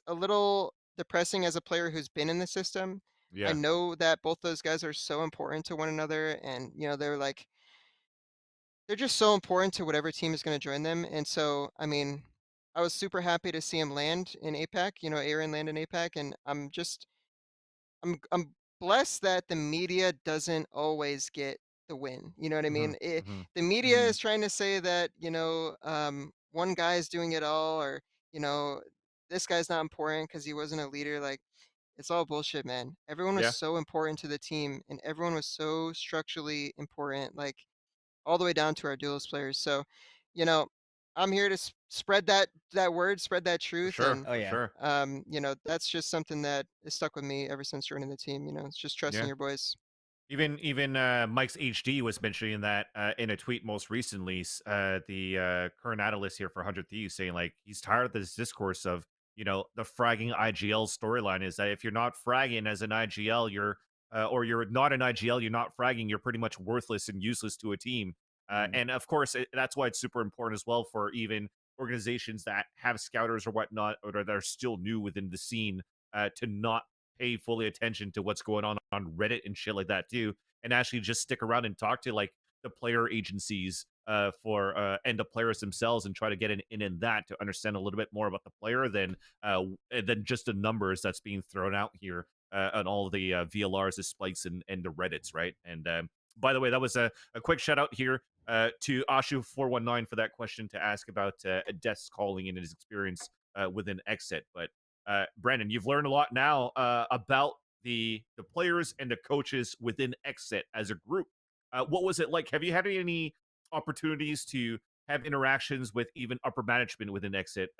a little depressing as a player who's been in the system. I Yeah. know that both those guys are so important to one another, and they're just so important to whatever team is going to join them. And so I mean, I was super happy to see him land in APAC, Aaron land in APAC, and I'm blessed that the media doesn't always get the win. You know what I Hmm. mean? Hmm. The media Mhm. is trying to say that one guy is doing it all, or you know this guy's not important because he wasn't a leader. Like it's all bullshit, man. Everyone was Yeah. so important to the team, and everyone was so structurally important, like all the way down to our duelist players. So, you know, I'm here to spread that word, spread that For truth, sure. and Oh For yeah. sure. that's just something that has stuck with me ever since joining the team. It's just trusting Yeah. your boys. Even Mike's HD was mentioning that in a tweet most recently. The current analyst here for 100 Thieves saying like he's tired of this discourse of the fragging IGL storyline is that if you're not fragging as an IGL, you're or you're not an IGL, you're not fragging, you're pretty much worthless and useless to a team. Mhm. And of course, that's why it's super important as well for even organizations that have scouters or whatnot, or that are still new within the scene, to not pay fully attention to what's going on Reddit and shit like that too, and actually just stick around and talk to like the player agencies for and the players themselves, and try to get in that to understand a little bit more about the player than just the numbers that's being thrown out here on all the VLRs, the spikes, and the Reddits, right? And by the way, that was a quick shout out here to Ashu419 for that question to ask about Death's calling and his experience within Exit. But Brandon, you've learned a lot now about the players and the coaches within Exit as a group. What was it like? Have you had any opportunities to have interactions with even upper management within Exit,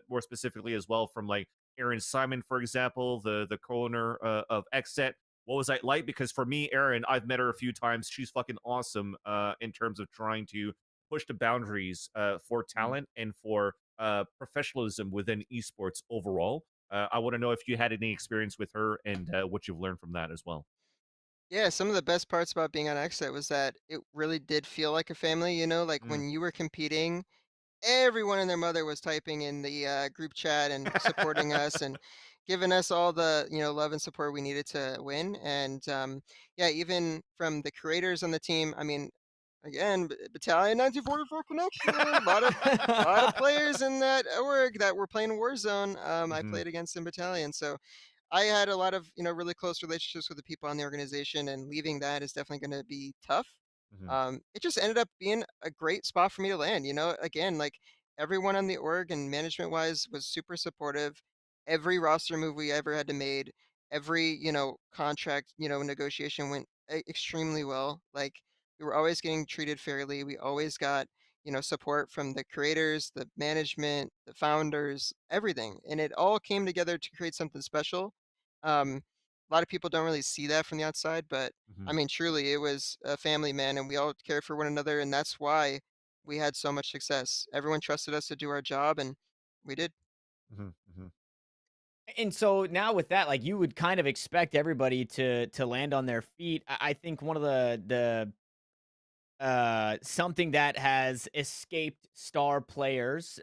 more specifically as well from like Aaron Simon, for example, the co-owner of Exit? What was that like? Because for me, Erin, I've met her a few times. She's fucking awesome in terms of trying to push the boundaries for Mhm. talent and for professionalism within esports overall. I want to know if you had any experience with her and what you've learned from that as well. Yeah, some of the best parts about being on Exit was that it really did feel like a family. Like Mm. when you were competing, everyone and their mother was typing in the group chat and supporting us and giving us all the love and support we needed to win. And yeah, even from the creators on the team, I mean, again, Battalion 1944 connection, a lot of players in that org that were playing Warzone. I Hmm. played against in Battalion, so I had a lot of, really close relationships with the people on the organization, and leaving that is definitely going to be tough. Hmm. It just ended up being a great spot for me to land. Again, like everyone on the org and management wise was super supportive. Every roster move we ever had to made, every, contract, negotiation went extremely well. Like we were always getting treated fairly. We always got, support from the creators, the management, the founders, everything. And it all came together to create something special. A lot of people don't really see that from the outside, but I Hmm. mean, truly, it was a family, man, and we all cared for one another, and that's why we had so much success. Everyone trusted us to do our job, and we did. Hmm. Hmm. And so now with that, like you would kind of expect everybody to land on their feet. I think one of the something that has escaped star players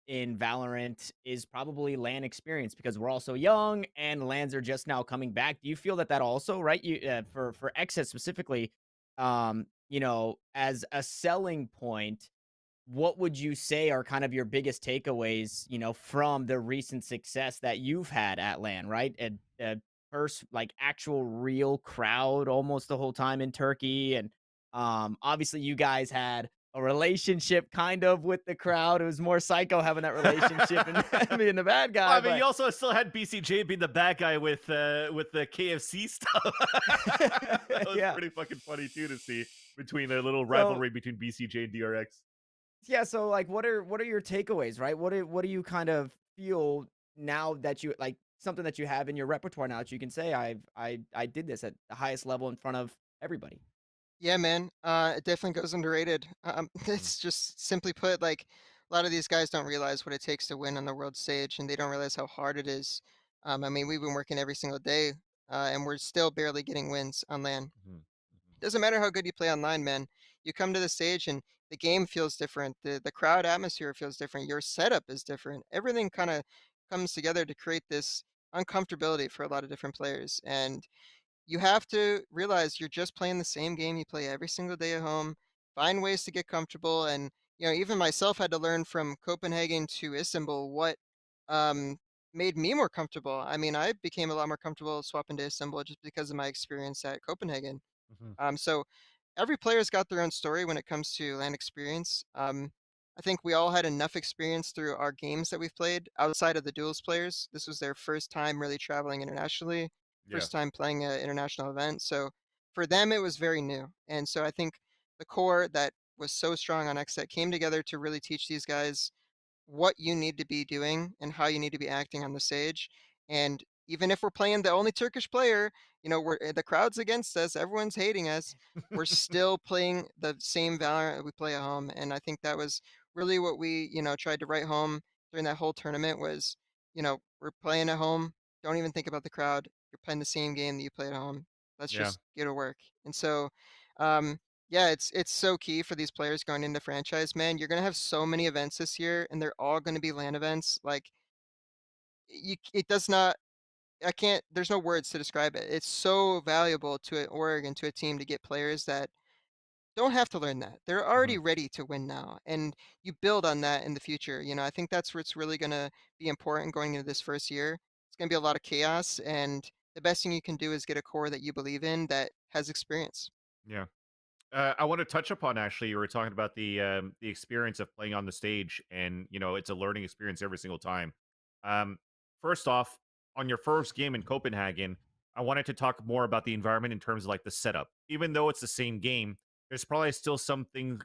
in Valorant is probably LAN experience because we're all so young and LANs are just now coming back. Do you feel that also, right? You for XSET specifically, as a selling point, what would you say are kind of your biggest takeaways, from the recent success that you've had at LAN, right? And first, like actual real crowd almost the whole time in Turkey. And obviously, you guys had a relationship kind of with the crowd. It was more psycho having that relationship and being the bad Well, guy. I mean, But you also still had BCJ being the bad guy with the KFC stuff. That was yeah. pretty fucking funny too to see between their little So rivalry between BCJ and DRX. yeah, so like what are your takeaways, right? What do you kind of feel now that you like something that you have in your repertoire now that you can say I did this at the highest level in front of everybody. Yeah, man. It definitely goes underrated. Mhm. It's just simply put, like a lot of these guys don't realize what it takes to win on the world stage, and they don't realize how hard it is. I mean, we've been working every single day, and we're still barely getting wins on LAN. Mhm. Mhm. Doesn't matter how good you play online, man. You come to the stage and the game feels different. The crowd atmosphere feels different. Your setup is different. Everything kind of comes together to create this uncomfortability for a lot of different players. And you have to realize you're just playing the same game you play every single day at home. Find ways to get comfortable. And even myself had to learn from Copenhagen to Istanbul what um, made me more comfortable. I mean, I became a lot more comfortable swapping to Istanbul just because of my experience at Copenhagen. Mhm. So every player's got their own story when it comes to LAN experience. I think we all had enough experience through our games that we've played outside of the duels players. This was their first time really traveling internationally, Yeah. first time playing an international event. So for them, it was very new. And so I think the core that was so strong on XSET came together to really teach these guys what you need to be doing and how you need to be acting on the stage. And even if we're playing the only Turkish player, the crowd's against us, everyone's hating us. We're still playing the same Valorant we play at home, and I think that was really what we, tried to write home during that whole tournament was, we're playing at home. Don't even think about the crowd. You're playing the same game that you play at home. Let's Yeah. just get to work. And so, um, yeah, it's so key for these players going into franchise, man. You're gonna have so many events this year, and they're all gonna be LAN events. Like it does not. I can't. There's no words to describe it. It's so valuable to an org and to a team to get players that don't have to learn that. They're already Mhm. ready to win now, and you build on that in the future. I think that's what's really gonna be important going into this first year. It's gonna be a lot of chaos, and the best thing you can do is get a core that you believe in that has experience. Yeah. I want to touch upon actually. You were talking about the experience of playing on the stage, and it's a learning experience every single time. Um, First off, on your first game in Copenhagen, I wanted to talk more about the environment in terms of like the setup. Even though it's the same game, there's probably still some things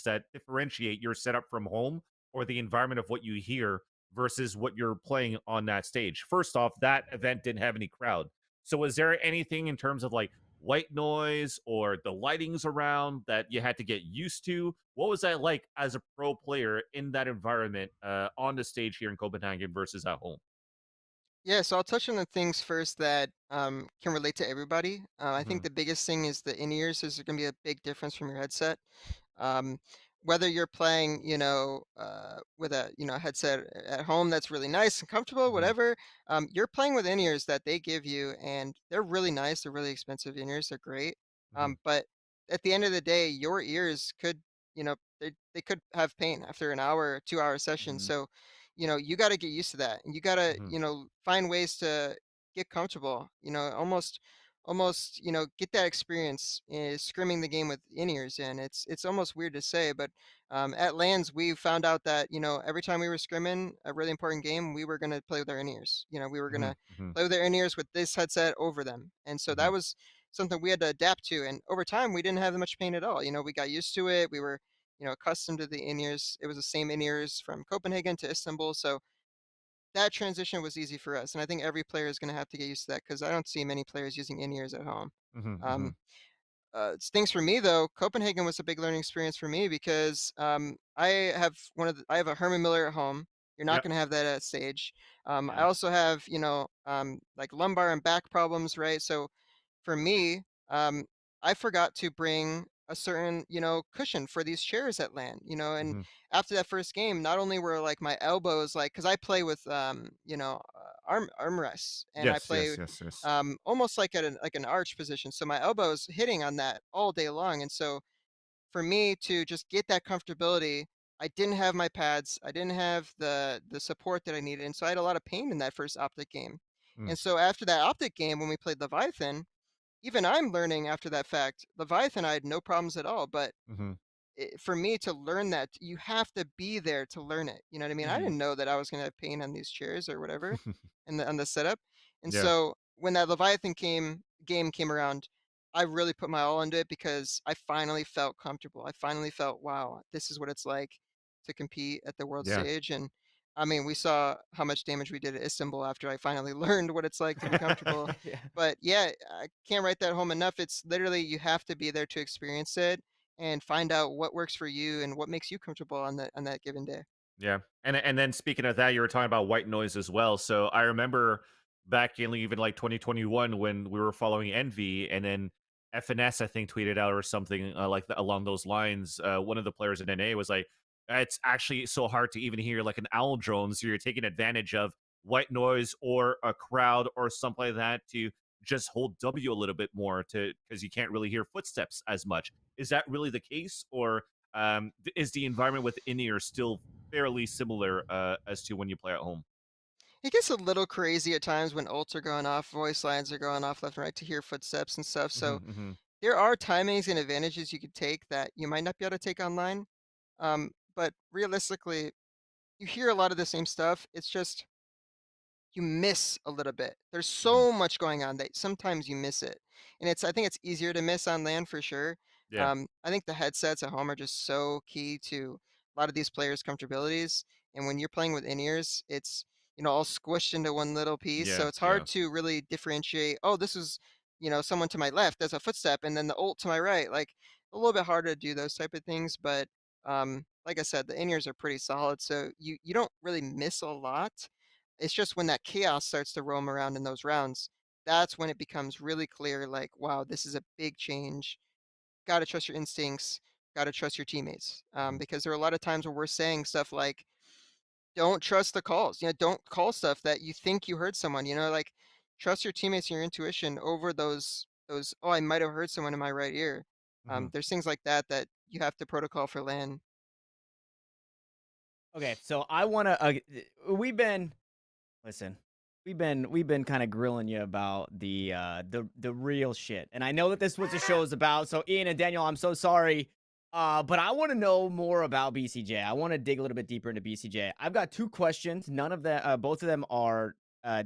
that differentiate your setup from home or the environment of what you hear versus what you're playing on that stage. First off, that event didn't have any crowd. So, was there anything in terms of like white noise or the lightings around that you had to get used to? What was that like as a pro player in that environment on the stage here in Copenhagen versus at home? Yeah, so I'll touch on the things first that can relate to everybody. I think Hmm. the biggest thing is the in-ears. There's going to be a big difference from your headset. Um, whether you're playing, with a, headset at home that's really nice and comfortable, Hmm. whatever, you're playing with in-ears that they give you, and they're really nice. They're really expensive in-ears. They're great. Hmm. But at the end of the day, your ears could, they could have pain after an hour, 2 hour session. Hmm. So you got to get used to that, and you got to, Hmm. find ways to get comfortable. Almost, get that experience scrimming the game with in-ears. And it's almost weird to say, but at lands we found out that every time we were scrimming a really important game, we were gonna play with our in-ears. We were Hmm. gonna Hmm. play with our in-ears with this headset over them, and so Hmm. that was something we had to adapt to. And over time, we didn't have that much pain at all. We got used to it. We were accustomed to the in-ears. It was the same in-ears from Copenhagen to Istanbul, so that transition was easy for us. And I think every player is going to have to get used to that, because I don't see many players using in-ears at home. Hmm. Hmm. Um, Things for me though, Copenhagen was a big learning experience for me, because I have a Herman Miller at home. You're not Yep. going to have that at stage. I Yeah. also have like lumbar and back problems, right? So for me, I forgot to bring a certain, cushion for these chairs at LAN, and Hmm. after that first game, not only were like my elbows, like, because I play with, armrests, and I Yes. play Yes. Yes. Yes. almost like at an arch position, so my elbows hitting on that all day long. And so for me to just get that comfortability, I didn't have my pads, I didn't have the support that I needed, and so I had a lot of pain in that first optic game. Mm. And so after that optic game, when we played Leviathan, even I'm learning after that fact. Leviathan, I had no problems at all, but Hmm. for me to learn that, you have to be there to learn it. You know what I mean? I Mhm. didn't know that I was gonna have pain on these chairs or whatever, on the setup. And Yeah. so when that Leviathan game came around, I really put my all into it, because I finally felt comfortable. I finally felt, wow, this is what it's like to compete at the world Yeah. stage. And I mean, we saw how much damage we did at Istanbul after I finally learned what it's like to be comfortable. Yeah. But yeah, I can't write that home enough. It's literally, you have to be there to experience it and find out what works for you and what makes you comfortable on that given day. Yeah, and then speaking of that, you were talking about white noise as well. So I remember back in even like 2021 when we were following Envy, and then FNS I think tweeted out or something along those lines. One of the players in NA was like, "It's actually so hard to even hear like an owl drone, so you're taking advantage of white noise or a crowd or something like that to just hold W a little bit more to because you can't really hear footsteps as much." Is that really the case, or is the environment with in-ear still fairly similar as to when you play at home? It gets a little crazy at times when ults are going off, voice lines are going off left and right to hear footsteps and stuff. So Hmm. Hmm. there are timings and advantages you could take that you might not be able to take online. But realistically, you hear a lot of the same stuff. It's just you miss a little bit. There's Hmm. so much going on that sometimes you miss it. And I think it's easier to miss on land for sure. Yeah. I think the headsets at home are just so key to a lot of these players' comfortabilities. And when you're playing with in-ears, it's, all squished into one little piece. Yeah. So it's Yeah. hard to really differentiate, oh, this is, someone to my left, there's a footstep, and then the ult to my right. Like, a little bit harder to do those type of things. But like I said, the in-ears are pretty solid. So you don't really miss a lot. It's just when that chaos starts to roam around in those rounds, that's when it becomes really clear, like, wow, this is a big change. Got to trust your instincts. Got to trust your teammates. Mhm. Because there are a lot of times where we're saying stuff like, don't trust the calls. Don't call stuff that you think you heard someone. Like, trust your teammates and your intuition over those. Oh, I might have heard someone in my right ear. Mhm. There's things like that that you have to protocol for LAN. Okay, so I want to. We've been listen. We've been kind of grilling you about the real shit, and I know that this is what the show is about. So Ian and Daniel, I'm so sorry, but I want to know more about BCJ. I want to dig a little bit deeper into BCJ. I've got two questions. None of them, both of them are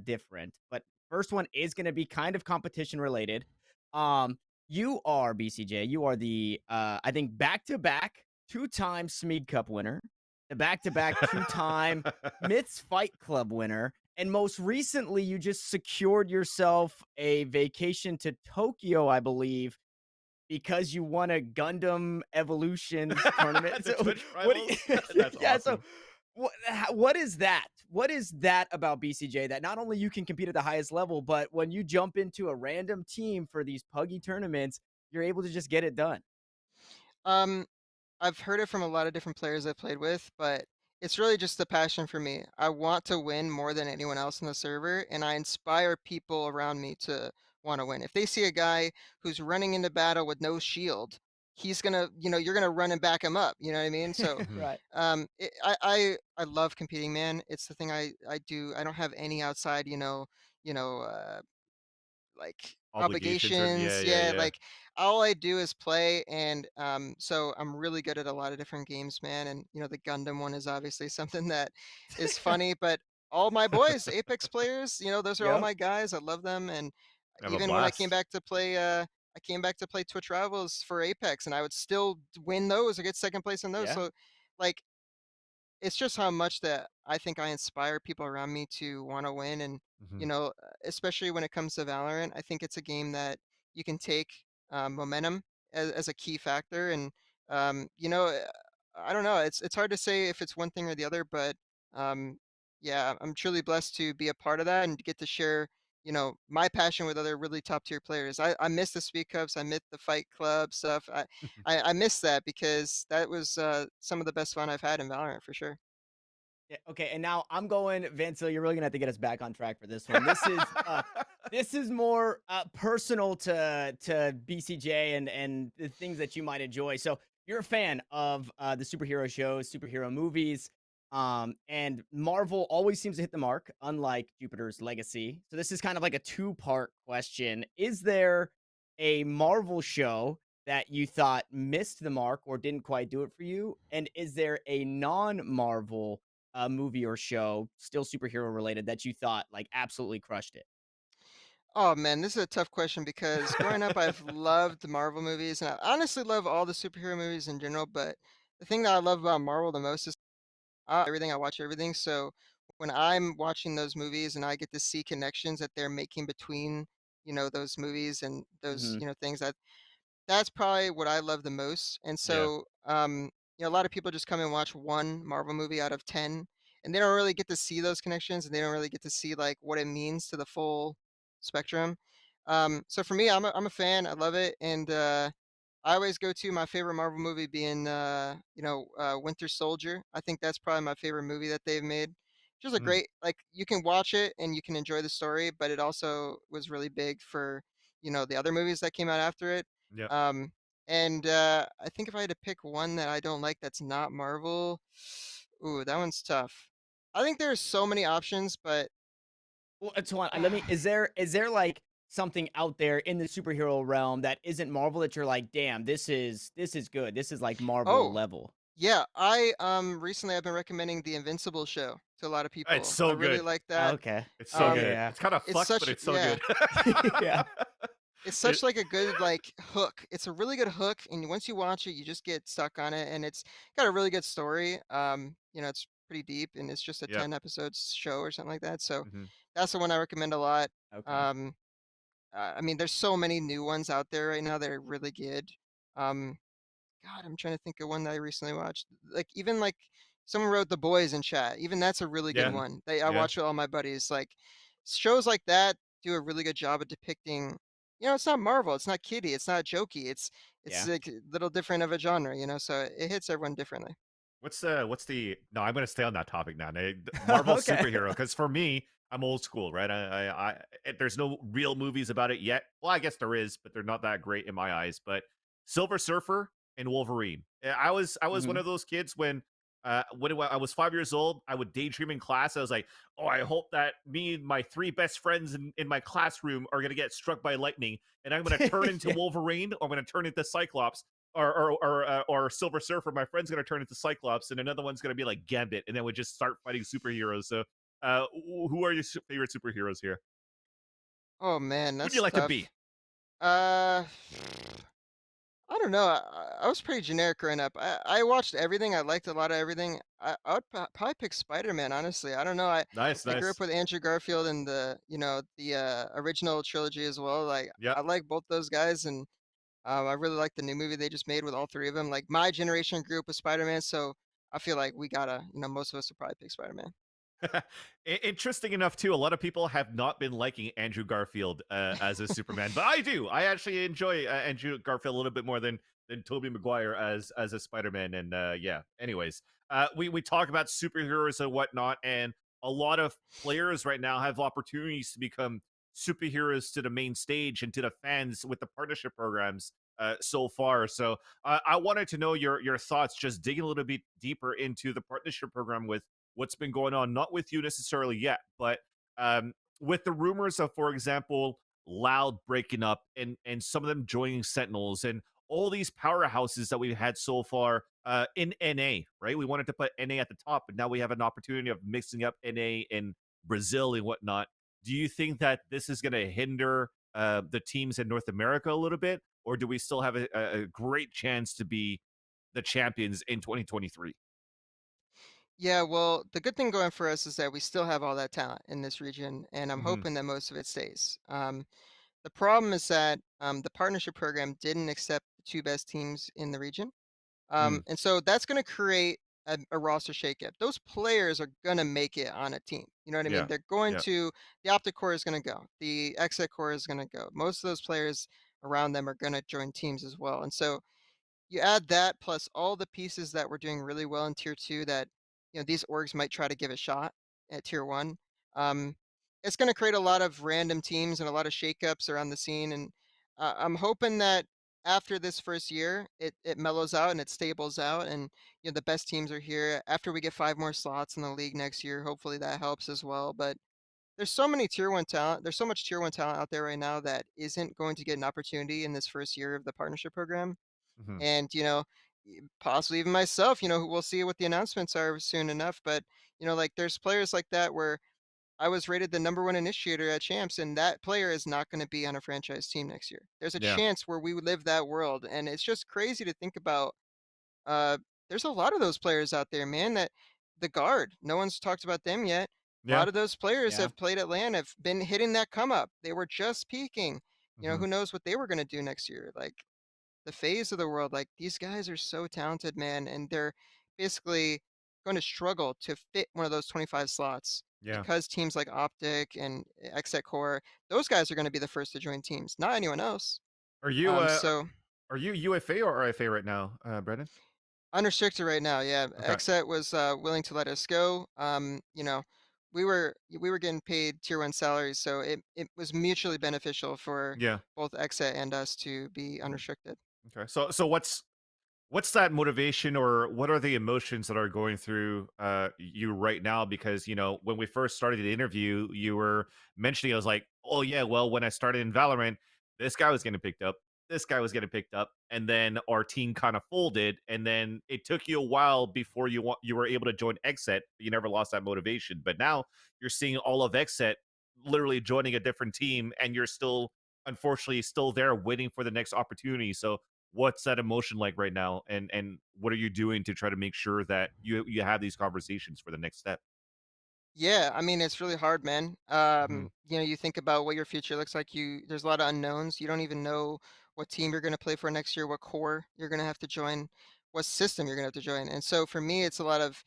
different, but first one is going to be kind of competition related. Um, you are BCJ. You are the I think back to back two-time Smeeg Cup winner, the back to back two-time Myths Fight Club winner. And most recently, you just secured yourself a vacation to Tokyo, I believe, because you won a Gundam Evolutions tournament. The So, Twitch what do rivals. you, That's yeah, so awesome. what is that? What is that about BCJ that not only you can compete at the highest level, but when you jump into a random team for these puggy tournaments, you're able to just get it done? Um, I've heard it from a lot of different players I've played with, but it's really just the passion for me. I want to win more than anyone else in the server, and I inspire people around me to want to win. If they see a guy who's running into battle with no shield, he's gonna, you're gonna run and back him up. You know what I mean? So, Mhm. Right. I love competing, man. It's the thing I do. I don't have any outside, you know, uh, like Obligations or obligations. yeah, Yeah, yeah. like all I do is play, and so I'm really good at a lot of different games, man. And the Gundam one is obviously something that is funny, but all my boys, Apex players, those are all Yep. my guys. I love them, and Have a even when blast. I came back to play Twitch Rivals for Apex, and I would still win those or get second place in those. Yeah. So, like, it's just how much that I think I inspire people around me to want to win. And, Mhm. especially when it comes to Valorant, I think it's a game that you can take momentum as a key factor. And, I don't know. It's hard to say if it's one thing or the other, but um, yeah, I'm truly blessed to be a part of that and to get to share, my passion with other really top tier players. I miss the Speak Ups. I miss the Fight Club stuff. I miss that because that was some of the best fun I've had in Valorant for sure. Yeah, okay, and now I'm going, Vansilli, you're really gonna have to get us back on track for this one. This is more personal to BCJ and the things that you might enjoy. So you're a fan of the superhero shows, superhero movies, and Marvel always seems to hit the mark, unlike Jupiter's Legacy. So this is kind of like a two-part question. Is there a Marvel show that you thought missed the mark or didn't quite do it for you? And is there a non-Marvel movie or show, still superhero related, that you thought like absolutely crushed it? Oh man, this is a tough question because growing up, I've loved the Marvel movies, and I honestly love all the superhero movies in general. But the thing that I love about Marvel the most is everything. I watch everything. So when I'm watching those movies and I get to see connections that they're making between, those movies and those, Hmm. things, that's probably what I love the most. And Yeah. so, a lot of people just come and watch one Marvel movie out of 10, and they don't really get to see those connections, and they don't really get to see like what it means to the full spectrum. So for me, I'm a fan. I love it, and I always go to my favorite Marvel movie being, Winter Soldier. I think that's probably my favorite movie that they've made. Just a Mm, great, like, you can watch it and you can enjoy the story, but it also was really big for, the other movies that came out after it. yep. Um, and I think if I had to pick one that I don't like that's not Marvel, ooh, that one's tough. I think there's so many options, but Well, so let me. Is there like something out there in the superhero realm that isn't Marvel that you're like, damn, this is good. This is like Marvel oh, level. yeah, I recently I've been recommending the Invincible show to a lot of It's people. I so really good. like that. Okay. It's so Yeah. Um, good. Yeah. It's kind of it's fucked, but such it's so yeah, good. Yeah. it's It such like a good like hook. It's a really good hook, and once you watch it, you just get stuck on it, and it's got a really good story. It's pretty deep, and it's just a Yep. 10 episodes show or something like that. So Mhm. that's the one I recommend a lot. Okay. Um, I mean, there's so many new ones out there right now that are really good. Um, God, I'm trying to think of one that I recently watched. Like even like someone wrote The Boys in chat. Even that's a really good Yeah. Mhm. one. I Yeah. watch with all my buddies. Like shows like that do a really good job of depicting. It's not Marvel. It's not kiddie. It's not jokey. It's Yeah. like a little different of a genre. So it hits everyone differently. What's the no, I'm gonna stay on that topic now. Marvel Okay. superhero, because for me, I'm old school, right? There's no real movies about it yet. Well, I guess there is, but they're not that great in my eyes. But Silver Surfer and Wolverine. I was one Hmm. of those kids when I was 5 years old, I would daydream in class. I was like, oh, I hope that me and my three best friends in my classroom are gonna get struck by lightning, and I'm gonna turn into Yeah. Wolverine, or I'm gonna turn into Cyclops, or Silver Surfer. My friend's gonna turn into Cyclops, and another one's gonna be like Gambit, and then we just start fighting superheroes. So, who are your favorite superheroes here? Oh man, Who do you that's like to be? tough. Uh, I don't know. I was pretty generic growing up. I watched everything. I liked a lot of everything. I would probably pick Spider-Man, honestly. I don't know. Nice, I grew up nice. with Andrew Garfield and the original trilogy as well. Like Yeah. I like both those guys, and I really like the new movie they just made with all three of them. Like my generation grew up with Spider-Man, so I feel like we gotta, most of us would probably pick Spider-Man. Interesting enough, too, a lot of people have not been liking Andrew Garfield as a Superman, but I do. I actually enjoy Andrew Garfield a little bit more than Tobey Maguire as a Spider-Man. And yeah, anyways, we talk about superheroes and whatnot, and a lot of players right now have opportunities to become superheroes to the main stage and to the fans with the partnership programs. so far. So I wanted to know your thoughts, just digging a little bit deeper into the partnership program with what's been going on, not with you necessarily yet, but with the rumors of, for example, Loud breaking up and some of them joining Sentinels and all these powerhouses that we've had so far in NA, right? We wanted to put NA at the top, but now we have an opportunity of mixing up NA and Brazil and whatnot. Do you think that this is going to hinder the teams in North America a little bit, or do we still have a great chance to be the champions in 2023? Yeah, well, the good thing going for us is that we still have all that talent in this region, and I'm Hmm. hoping that most of it stays. The problem is that the partnership program didn't accept the two best teams in the region. Mm, And so that's going to create a roster shakeup. Those players are going to make it on a team. You know what I mean? yeah, They're going yeah. to, the Optic Core is going to go, the XSET Core is going to go. Most of those players around them are going to join teams as well. And so you add that plus all the pieces that were doing really well in tier two that these orgs might try to give a shot at tier one. Um, it's going to create a lot of random teams and a lot of shakeups around the scene, and I'm hoping that after this first year, it mellows out and it stables out, and the best teams are here. After we get 5 more slots in the league next year, hopefully that helps as well. But there's so many tier one talent. There's so much tier one talent out there right now that isn't going to get an opportunity in this first year of the partnership program. Hmm. And, possibly even myself, we'll see what the announcements are soon enough. But, like there's players like that where I was rated the number one initiator at Champs, and that player is not going to be on a franchise team next year. There's a Yeah, chance where we would live that world. And it's just crazy to think about. Uh, there's a lot of those players out there, man, that the guard, no one's talked about them yet. A yeah. lot of those players Yeah. have played at LAN, have been hitting that come up. They were just peaking. Hmm. Who knows what they were going to do next year? Like, the phase of the world, like these guys are so talented, man, and they're basically going to struggle to fit one of those 25 slots Yeah. because teams like Optic and XSET Core, those guys are going to be the first to join teams, not anyone else. Are you So are you UFA or RFA right now, Brendan? unrestricted right now, yeah. Okay. XSET was willing to let us go. We were getting paid tier one salaries, so it was mutually beneficial for Yeah. both XSET and us to be unrestricted. Okay. So what's that motivation, or what are the emotions that are going through you right now? Because when we first started the interview, you were mentioning, I was like, oh yeah, well, when I started in Valorant, this guy was getting picked up, this guy was getting picked up, and then our team kind of folded, and then it took you a while before you were able to join XSET. You never lost that motivation, but now you're seeing all of XSET literally joining a different team, and you're still, unfortunately, still there waiting for the next opportunity. So what's that emotion like right now, and what are you doing to try to make sure that you have these conversations for the next step? Yeah, I mean, it's really hard, man. Hmm. You think about what your future looks like. There's a lot of unknowns. You don't even know what team you're going to play for next year, what core you're going to have to join, what system you're going to have to join. And so for me, it's a lot of,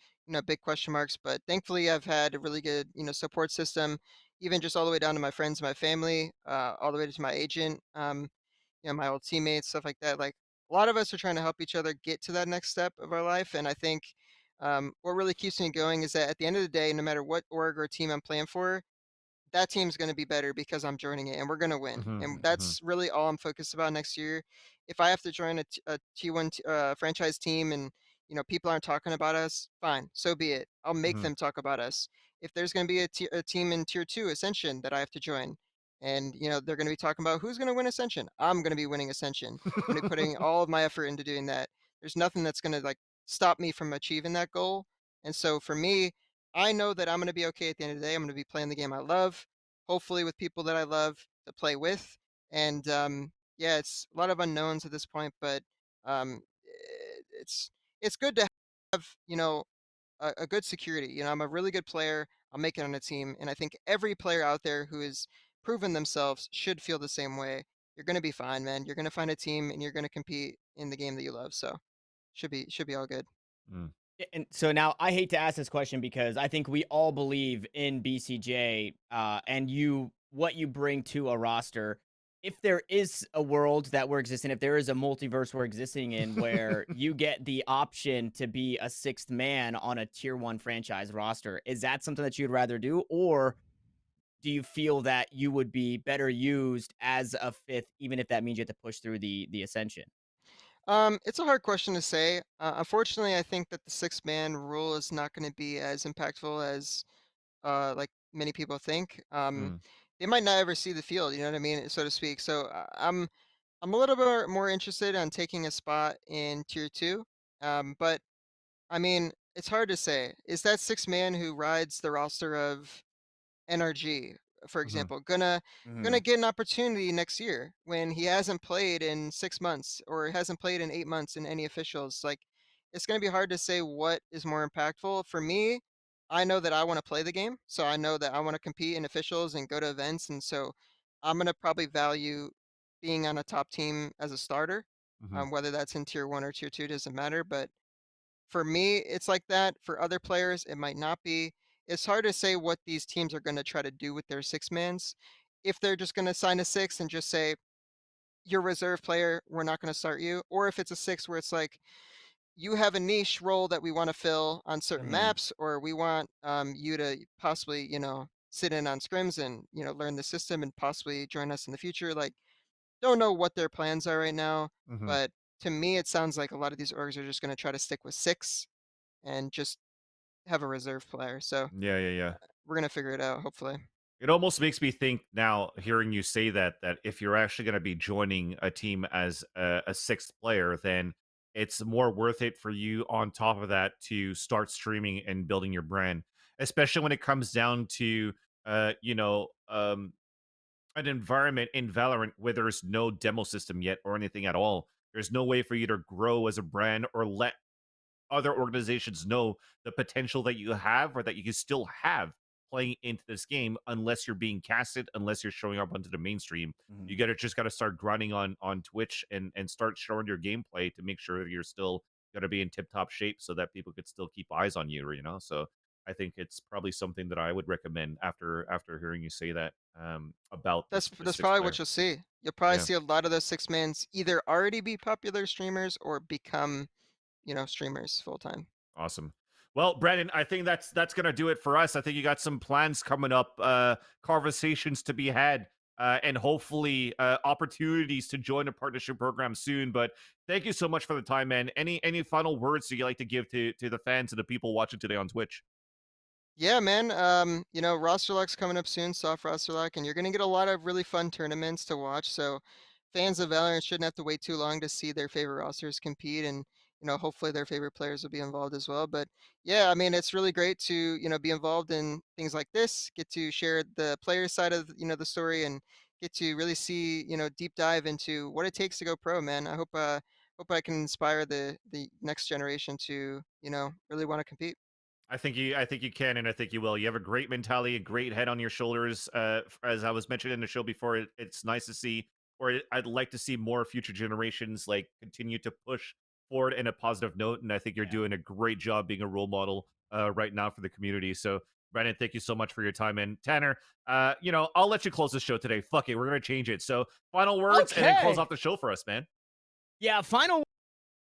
big question marks, but thankfully I've had a really good, support system, even just all the way down to my friends, my family, all the way to my agent. My old teammates, stuff like that. Like a lot of us are trying to help each other get to that next step of our life. And I think what really keeps me going is that at the end of the day, no matter what org or team I'm playing for, that team's going to be better because I'm joining it and we're going to win. And Hmm. Hmm. that's really all I'm focused about next year. If I have to join a T1 franchise team and people aren't talking about us, fine, so be it. I'll make Hmm. them talk about us. If there's going to be a team in tier 2 Ascension that I have to join and they're going to be talking about who's going to win Ascension, I'm going to be winning Ascension. I'm going to be putting all of my effort into doing that. There's nothing that's going to like stop me from achieving that goal. And so for me, I know that I'm going to be okay at the end of the day. I'm going to be playing the game I love, hopefully with people that I love to play with. And yeah, it's a lot of unknowns at this point, but it's good to have a good security. I'm a really good player. I'll make it on a team, and I think every player out there who has proven themselves should feel the same way. You're gonna be fine, man. You're gonna find a team, and you're gonna compete in the game that you love. So should be all good. Mm. And so now I hate to ask this question because I think we all believe in BCJ and what you bring to a roster. If there is a world that we're existing, if there is a multiverse we're existing in where you get the option to be a sixth man on a tier one franchise roster, is that something that you'd rather do? Or do you feel that you would be better used as a fifth, even if that means you have to push through the ascension? It's a hard question to say. Unfortunately, I think that the six-man rule is not going to be as impactful as like many people think. Mm, They might not ever see the field, you know what I mean, so to speak. So I'm a little bit more interested on taking a spot in tier two. But I mean, it's hard to say. Is that six man who rides the roster of NRG, for mhm, example, gonna Mhm. get an opportunity next year when he hasn't played in 6 months or hasn't played in 8 months in any officials? Like, it's gonna be hard to say what is more impactful. For me, I know that I want to play the game, so I know that I want to compete in officials and go to events, and so I'm gonna probably value being on a top team as a starter. mhm. Whether that's in tier one or tier two doesn't matter, but for me, it's like that. For other players, it might not be. It's hard to say what these teams are going to try to do with their six mans. If they're just going to sign a six and just say, you're a reserve player, we're not going to start you. Or if it's a six where it's like, you have a niche role that we want to fill on certain Mhm. maps, or we want you to possibly, sit in on scrims and, learn the system and possibly join us in the future. Like, don't know what their plans are right now. Mhm. But to me, it sounds like a lot of these orgs are just going to try to stick with six and just have a reserve player, so Yeah, yeah, yeah. we're gonna figure it out, hopefully. It almost makes me think now, hearing you say that, that if you're actually going to be joining a team as a sixth player, then it's more worth it for you on top of that to start streaming and building your brand, especially when it comes down to, uh, you know, um, an environment in Valorant where there's no demo system yet or anything at all. There's no way for you to grow as a brand or let other organizations know the potential that you have or that you can still have playing into this game unless you're being casted, unless you're showing up onto the mainstream. You Mhm. gotta just gotta start grinding on Twitch and start showing your gameplay to make sure that you're still gonna be in tip top shape so that people could still keep eyes on you, you know. So I think it's probably something that I would recommend after hearing you say that about this That's sixth probably what player. you'll see. You'll probably Yeah. see a lot of those six mans either already be popular streamers or become, streamers full time. Awesome. Well, Brandon, I think that's gonna do it for us. I think you got some plans coming up, conversations to be had, and hopefully opportunities to join a partnership program soon. But thank you so much for the time, man. Any final words that you like to give to the fans and the people watching today on Twitch? Yeah, man. Roster lock's coming up soon, soft roster lock, and you're gonna get a lot of really fun tournaments to watch. So fans of Valorant shouldn't have to wait too long to see their favorite rosters compete, and hopefully their favorite players will be involved as well. But yeah, I mean, it's really great to be involved in things like this, get to share the player side of the story, and get to really see deep dive into what it takes to go pro, man. I hope I can inspire the next generation to really want to compete. I think you can, and I think you will. You have a great mentality, a great head on your shoulders. As I was mentioning in the show before, it's nice to see, or I'd like to see more future generations like continue to push forward in a positive note. And I think you're Yeah. doing a great job being a role model right now for the community. So, Brandon, thank you so much for your time. And Tanner, I'll let you close the show today. Fuck it, we're gonna change it. So, final words, and then close Okay. off the show for us, man. Yeah, final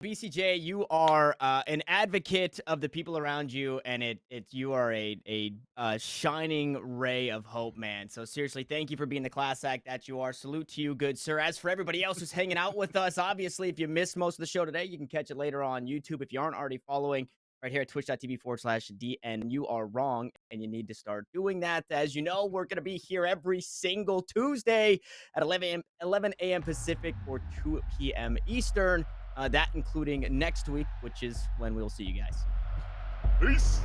BCJ, you are an advocate of the people around you, and you are a shining ray of hope, man. So seriously, thank you for being the class act that you are. Salute to you, good sir. As for everybody else who's hanging out with us, obviously, if you missed most of the show today, you can catch it later on YouTube. If you aren't already following right here at twitch.tv/DN, you are wrong, and you need to start doing that. As you know, we're going to be here every single Tuesday at 11 a.m. Pacific or 2 p.m. Eastern. That including next week, which is when we'll see you guys. Peace.